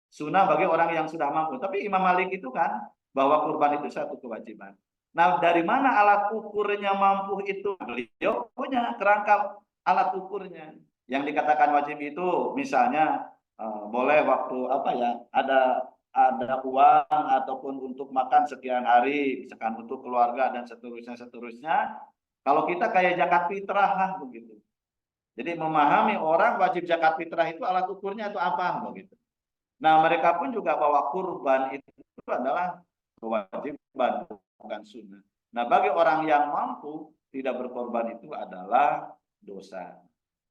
Sunnah bagi orang yang sudah mampu. Tapi Imam Malik itu kan bahwa kurban itu satu kewajiban. Nah, dari mana alat ukurnya mampu itu? Beliau punya kerangka alat ukurnya. Yang dikatakan wajib itu misalnya boleh waktu ada ada uang ataupun untuk makan sekian hari, misalkan untuk keluarga dan seterusnya. Kalau kita kayak zakat fitrah lah begitu. Jadi memahami orang wajib zakat fitrah itu alat ukurnya itu apa begitu. Nah, mereka pun juga bahwa kurban itu adalah kewajiban, bukan sunnah. Nah, bagi orang yang mampu tidak berkorban itu adalah dosa.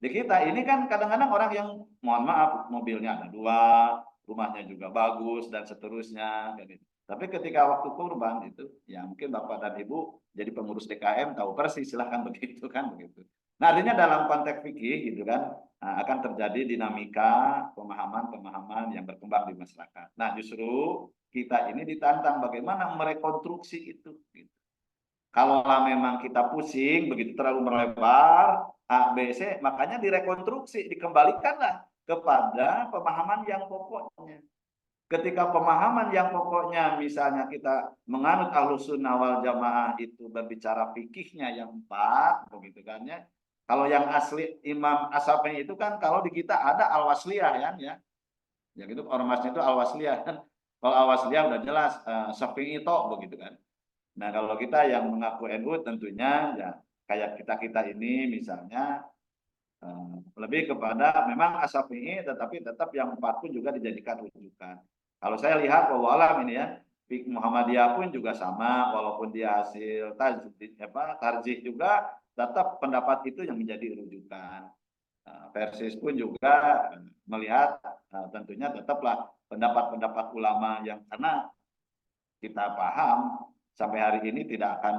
Di kita ini kan kadang-kadang orang yang mohon maaf mobilnya ada 2, rumahnya juga bagus dan seterusnya. Tapi ketika waktu kurban itu ya mungkin Bapak dan Ibu jadi pengurus DKM tahu persis, silahkan begitu kan begitu. Nah, artinya dalam konteks fikih gitu kan akan terjadi dinamika pemahaman-pemahaman yang berkembang di masyarakat. Nah, justru kita ini ditantang bagaimana merekonstruksi itu. Gitu. Kalau memang kita pusing begitu terlalu melebar A, B, C, makanya direkonstruksi, dikembalikanlah kepada pemahaman yang pokoknya. Ketika pemahaman yang pokoknya misalnya kita menganut Ahlus Sunnah wal Jamaah itu berbicara fikihnya yang 4 begitu kan ya. Kalau yang asli Imam Asy-Syafi'i itu kan kalau di kita ada Al-Wasliyah kan ya. Ya gitu ormasnya itu Al-Wasliyah kan. Kalau Al-Wasliyah udah jelas Syafi'i itu begitu kan. Nah, kalau kita yang mengaku NU tentunya ya kayak kita ini misalnya lebih kepada memang Asy-Syafi'i tetapi tetap yang 4 pun juga dijadikan rujukan. Kalau saya lihat bahwa alam ini ya Muhammadiyah pun juga sama walaupun dia hasil tarjih juga tetap pendapat itu yang menjadi rujukan. Persis pun juga melihat tentunya tetaplah pendapat-pendapat ulama yang karena kita paham sampai hari ini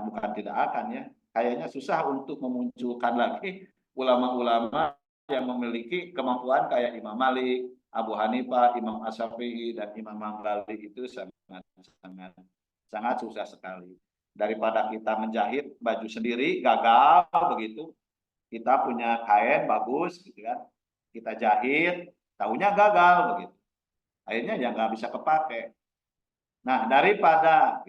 bukan tidak akan ya kayaknya susah untuk memunculkan lagi ulama-ulama yang memiliki kemampuan kayak Imam Malik, Abu Hanifah, Imam Asy-Syafi'i dan Imam Ghazali itu sangat susah sekali. Daripada kita menjahit baju sendiri gagal begitu, kita punya kain bagus gitu kan, kita jahit, tahunya gagal begitu. Akhirnya ya nggak bisa kepake. Nah, daripada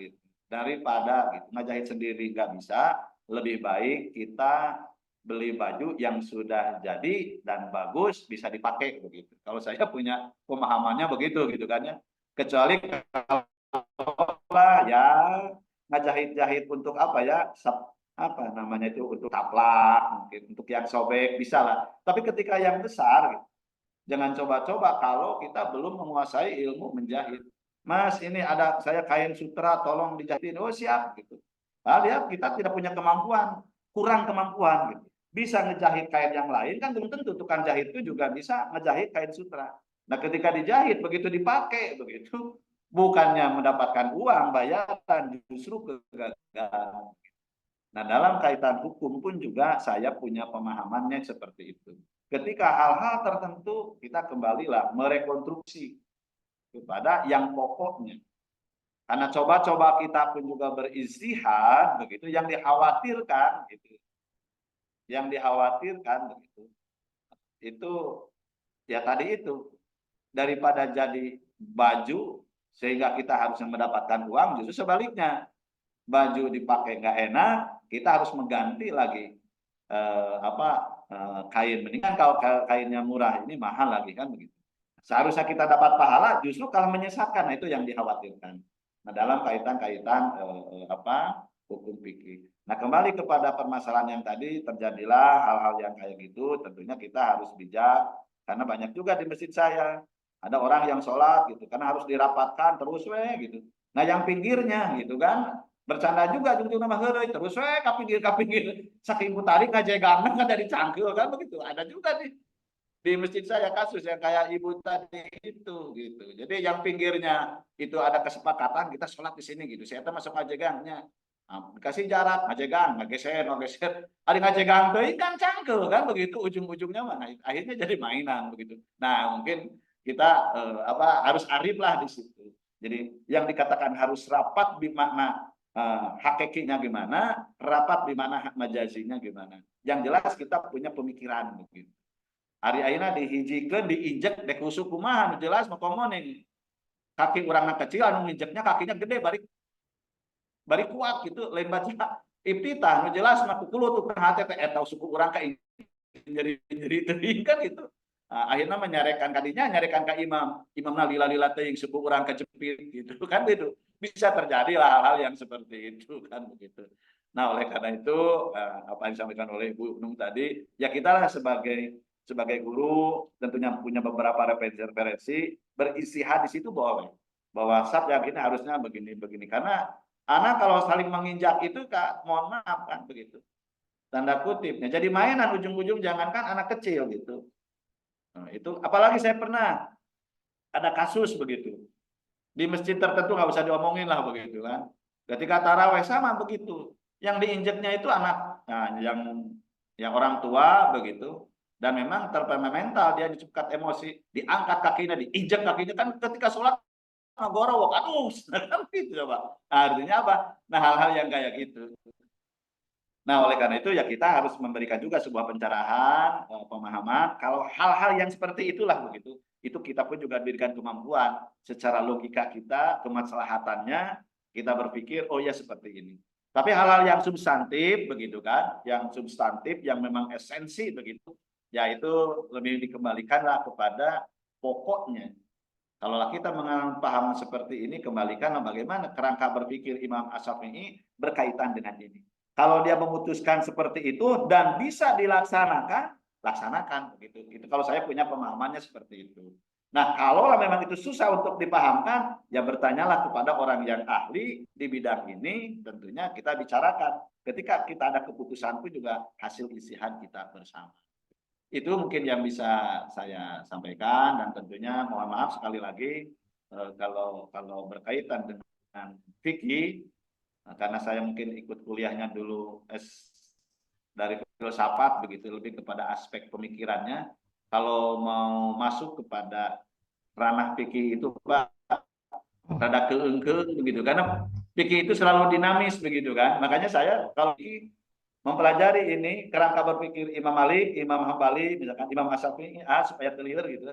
ngejahit sendiri nggak bisa, lebih baik kita beli baju yang sudah jadi dan bagus bisa dipakai begitu. Kalau saya punya pemahamannya begitu gitu kan ya. Kecuali kalau ya ngejahit-jahit untuk apa ya? Apa namanya itu untuk taplak, mungkin untuk yang sobek bisa lah. Tapi ketika yang besar gitu, jangan coba-coba kalau kita belum menguasai ilmu menjahit. Mas, ini ada saya kain sutra, tolong dijahitin. Oh siap gitu. Nah, lihat kita tidak punya kemampuan, kurang kemampuan gitu. Bisa ngejahit kain yang lain kan belum tentu tukang jahit itu juga bisa ngejahit kain sutra. Nah, ketika dijahit begitu dipakai begitu bukannya mendapatkan uang bayaran justru kegagalan. Nah, dalam kaitan hukum pun juga saya punya pemahamannya seperti itu. Ketika hal-hal tertentu kita kembalilah merekonstruksi kepada yang pokoknya. Karena coba-coba kita pun juga beristihad begitu yang dikhawatirkan gitu. Yang dikhawatirkan begitu. Itu ya tadi itu daripada jadi baju sehingga kita harus mendapatkan uang, justru sebaliknya. Baju dipakai nggak enak, kita harus mengganti lagi kain. Mendingan kalau kainnya murah ini mahal lagi kan begitu. Seharusnya kita dapat pahala, justru kalau menyesatkan, nah itu yang dikhawatirkan. Nah, dalam kaitan-kaitan hukum fikih. Nah, kembali kepada permasalahan yang tadi, terjadilah hal-hal yang kayak gitu, tentunya kita harus bijak, karena banyak juga di masjid saya, ada orang yang sholat gitu, karena harus dirapatkan terus gitu. Nah, yang pinggirnya gitu kan, bercanda juga jujur nama heureuy terus kapinggir saking tarik ngajegang kan dari cangkil kan begitu. Ada juga di masjid saya kasus yang kayak ibu tadi itu gitu. Jadi yang pinggirnya itu ada kesepakatan kita sholat di sini gitu. Saya masuk ngajegangnya. Nah, dikasih jarak ngajegang, ngegeser. Ada ngajegang teuing kan cangkel kan begitu ujung-ujungnya mana akhirnya jadi mainan begitu. Nah, mungkin kita harus arif lah di situ. Jadi yang dikatakan harus rapat bermakna hakikinya gimana, rapat di mana majazinya gimana. Yang jelas kita punya pemikiran begitu. Ari ayeuna dihijikeun diinjek dek usuk kumaha jelas makomoning. Kaki urang kecil anu nginjeknya kakinya gede bari kuat gitu lain baca iftitah nu jelas mah kukulut teu hate teh eta suku urang ka jadi teuing kan gitu. Akhirnya menyarekan kadinya nyarekan ke imam lila teuing suku urang kecepit gitu kan, itu bisa terjadi hal-hal yang seperti itu kan begitu. Nah oleh karena itu apa yang disampaikan oleh Ibu Nung tadi, ya kita lah sebagai guru tentunya punya beberapa referensi, beristihad di situ bahwa sab yang ini harusnya begini karena anak kalau saling menginjak itu Kak, mohon maaf kan begitu, tanda kutipnya jadi mainan ujung-ujung, jangankan anak kecil gitu. Nah, itu apalagi saya pernah ada kasus begitu di masjid tertentu, nggak usah diomongin lah begitu kan, ketika taraweh sama begitu, yang diinjeknya itu anak, nah yang orang tua begitu, dan memang temperamental, dia dicekat emosi, diangkat kakinya, diinjek kakinya, kan ketika sholat ngorowok, aduh kan gitu coba. Artinya apa? Nah hal-hal yang kayak gitu. Nah, oleh karena itu ya kita harus memberikan juga sebuah pencerahan, pemahaman. Kalau hal-hal yang seperti itulah begitu, itu kita pun juga diberikan kemampuan secara logika kita, kemaslahatannya, kita berpikir, oh ya seperti ini. Tapi hal-hal yang substantif begitu kan, yang substantif, yang memang esensi begitu, ya itu lebih dikembalikanlah kepada pokoknya. Kalau kita mengalami paham seperti ini, kembalikanlah bagaimana kerangka berpikir Imam Asy-Syafi'i berkaitan dengan ini. Kalau dia memutuskan seperti itu dan bisa dilaksanakan, laksanakan begitu. Itu kalau saya punya pemahamannya seperti itu. Nah, kalau memang itu susah untuk dipahamkan, ya bertanyalah kepada orang yang ahli di bidang ini, tentunya kita bicarakan. Ketika kita ada keputusan pun juga hasil istihad kita bersama. Itu mungkin yang bisa saya sampaikan, dan tentunya mohon maaf sekali lagi kalau berkaitan dengan fikih. Nah, karena saya mungkin ikut kuliahnya dulu dari filsafat begitu, lebih kepada aspek pemikirannya. Kalau mau masuk kepada ranah fikih itu Pak, rada keungkeung begitu, karena fikih itu selalu dinamis begitu kan. Makanya saya kalau mempelajari ini kerangka berpikir Imam Malik, Imam Hambali, misalkan Imam Asy-Syafi'i, supaya clear gitu.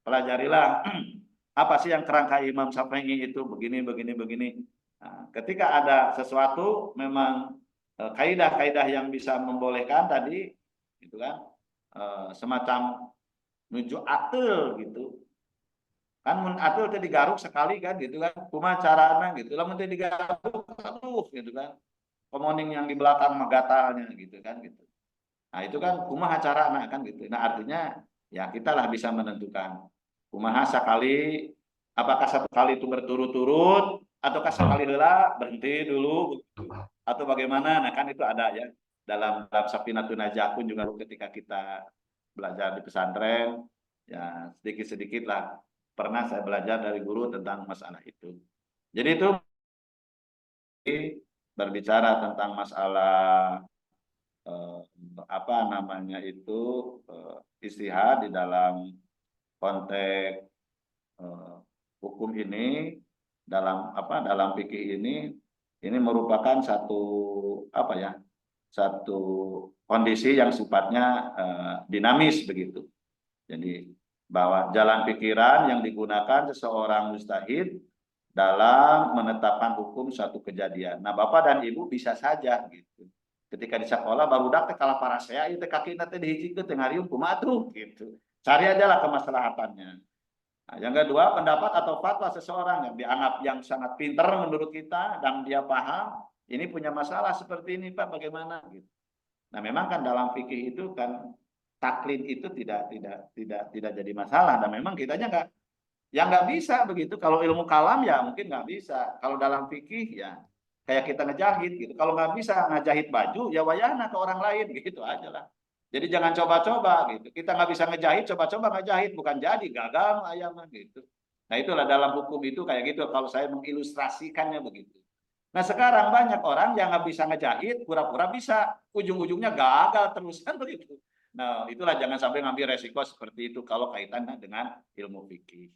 Pelajarilah apa sih yang kerangka Imam Syafi'i itu begini. Nah, ketika ada sesuatu memang kaidah-kaidah yang bisa membolehkan tadi, gitu kan, semacam nuju atel gitu. Kan mun atel teh digaruk sekali kan gitu kan, kumaha carana gitu. Lamun teh digaruk aduh gitu kan. Komoning yang di belakang magatalnya gitu kan gitu. Nah, itu kan kumaha carana kan gitu. Nah, artinya ya kita lah bisa menentukan kumaha sekali, apakah satu kali itu berturut-turut ataukah sekali heula berhenti dulu atau bagaimana. Nah, kan itu ada ya dalam Safinatun Najah pun juga ketika kita belajar di pesantren ya sedikit-sedikit lah pernah saya belajar dari guru tentang masalah itu. Jadi itu berbicara tentang masalah apa namanya itu istihad di dalam konteks hukum ini, dalam fikih ini merupakan satu kondisi yang sifatnya dinamis begitu. Jadi bahwa jalan pikiran yang digunakan seseorang mujtahid dalam menetapkan hukum suatu kejadian. Nah, Bapak dan Ibu bisa saja gitu. Ketika di sekolah barudak teh kalah parasea ieu teh kakina teh dihijikeun teh ngariung kumaha tuh gitu. Cari aja lah kemaslahatannya. Nah, yang kedua, pendapat atau fatwa seseorang yang dianggap yang sangat pintar menurut kita dan dia paham, ini punya masalah seperti ini Pak, bagaimana gitu. Nah, memang kan dalam fikih itu kan taklid itu tidak jadi masalah, dan memang kitanya nggak bisa begitu. Kalau ilmu kalam ya mungkin nggak bisa. Kalau dalam fikih ya kayak kita ngejahit gitu. Kalau nggak bisa ngejahit baju ya wayana ke orang lain gitu aja lah. Jadi jangan coba-coba gitu. Kita nggak bisa ngejahit, coba-coba ngejahit, bukan jadi gagal ayam gitu. Nah itulah dalam hukum itu kayak gitu. Kalau saya mengilustrasikannya begitu. Nah sekarang banyak orang yang nggak bisa ngejahit, pura-pura bisa, ujung-ujungnya gagal terus kan begitu. Nah itulah jangan sampai ngambil resiko seperti itu kalau kaitannya dengan ilmu fikih.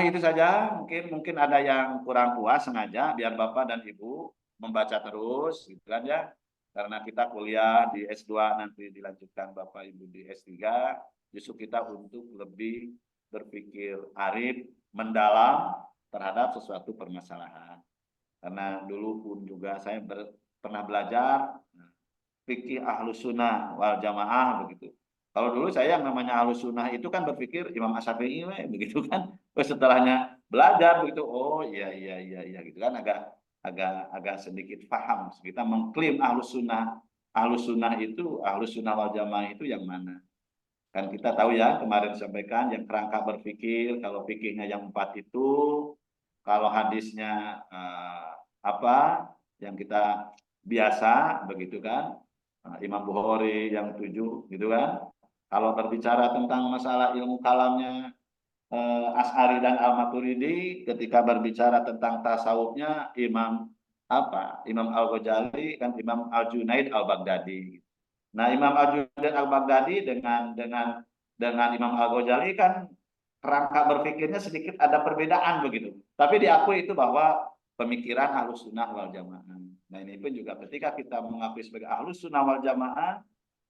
Itu saja, mungkin ada yang kurang puas sengaja biar Bapak dan Ibu membaca terus gitu kan ya. Karena kita kuliah di S2 nanti dilanjutkan Bapak Ibu di S3, justru kita untuk lebih berpikir arif, mendalam terhadap sesuatu permasalahan. Karena dulu pun juga saya pernah belajar fikih Ahlus Sunnah wal Jamaah begitu. Kalau dulu saya yang namanya Ahlus Sunnah itu kan berpikir Imam Asy-Syafi'i begitu kan. Terus setelahnya belajar begitu, oh iya gitu kan, agak sedikit paham. Kita mengklaim Ahlus Sunnah. Ahlus Sunnah itu, Ahlus Sunnah wal Jamaah itu yang mana? Kan kita tahu ya, kemarin sampaikan yang kerangka berpikir, kalau fikihnya yang 4 itu, kalau hadisnya apa yang kita biasa begitu kan, Imam Bukhari yang 7 gitu kan. Kalau berbicara tentang masalah ilmu kalamnya Asy'ari dan Al-Maturidi, ketika berbicara tentang tasawufnya Imam Al-Ghazali kan, Imam Al-Junaid Al-Baghdadi. Nah, Imam Al-Junaid Al-Baghdadi dengan Imam Al-Ghazali kan kerangka berpikirnya sedikit ada perbedaan begitu. Tapi diakui itu bahwa pemikiran Ahlus Sunnah wal Jamaah. Nah, ini pun juga ketika kita mengakui sebagai Ahlus Sunnah wal Jamaah,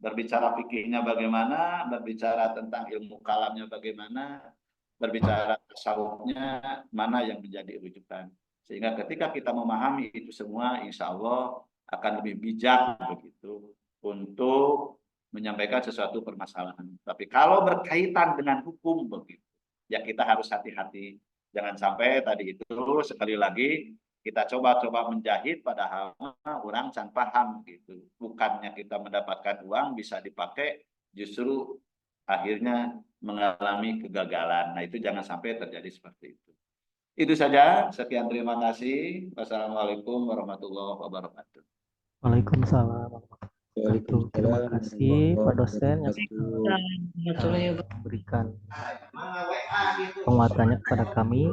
berbicara fikihnya bagaimana, berbicara tentang ilmu kalamnya bagaimana, berbicara tasawufnya mana yang menjadi rujukan. Sehingga ketika kita memahami itu semua, insya Allah akan lebih bijak begitu untuk menyampaikan sesuatu permasalahan. Tapi kalau berkaitan dengan hukum begitu, ya kita harus hati-hati. Jangan sampai tadi itu sekali lagi kita coba-coba menjahit padahal orang can paham gitu. Bukannya kita mendapatkan uang bisa dipakai, justru akhirnya mengalami kegagalan. Nah, itu jangan sampai terjadi seperti itu. Itu saja. Sekian, terima kasih. Wassalamualaikum warahmatullahi wabarakatuh. Waalaikumsalam warahmatullahi wabarakatuh. Terima kasih Pak dosen yang memberikan penguatannya kepada kami.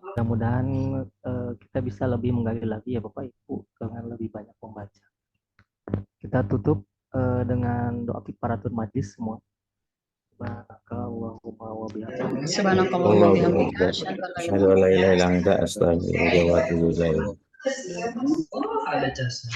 Mudah-mudahan kita bisa lebih menggali lagi ya Bapak Ibu dengan lebih banyak membaca. Kita tutup dengan doa kifaratul majlis semua. Subhanakallahumma wa bihamdika. Subhanakallahumma wa bihamdika. Asyhadu an la ilaha illa anta astaghfiruka wa atubu ilaik. Ada jasa.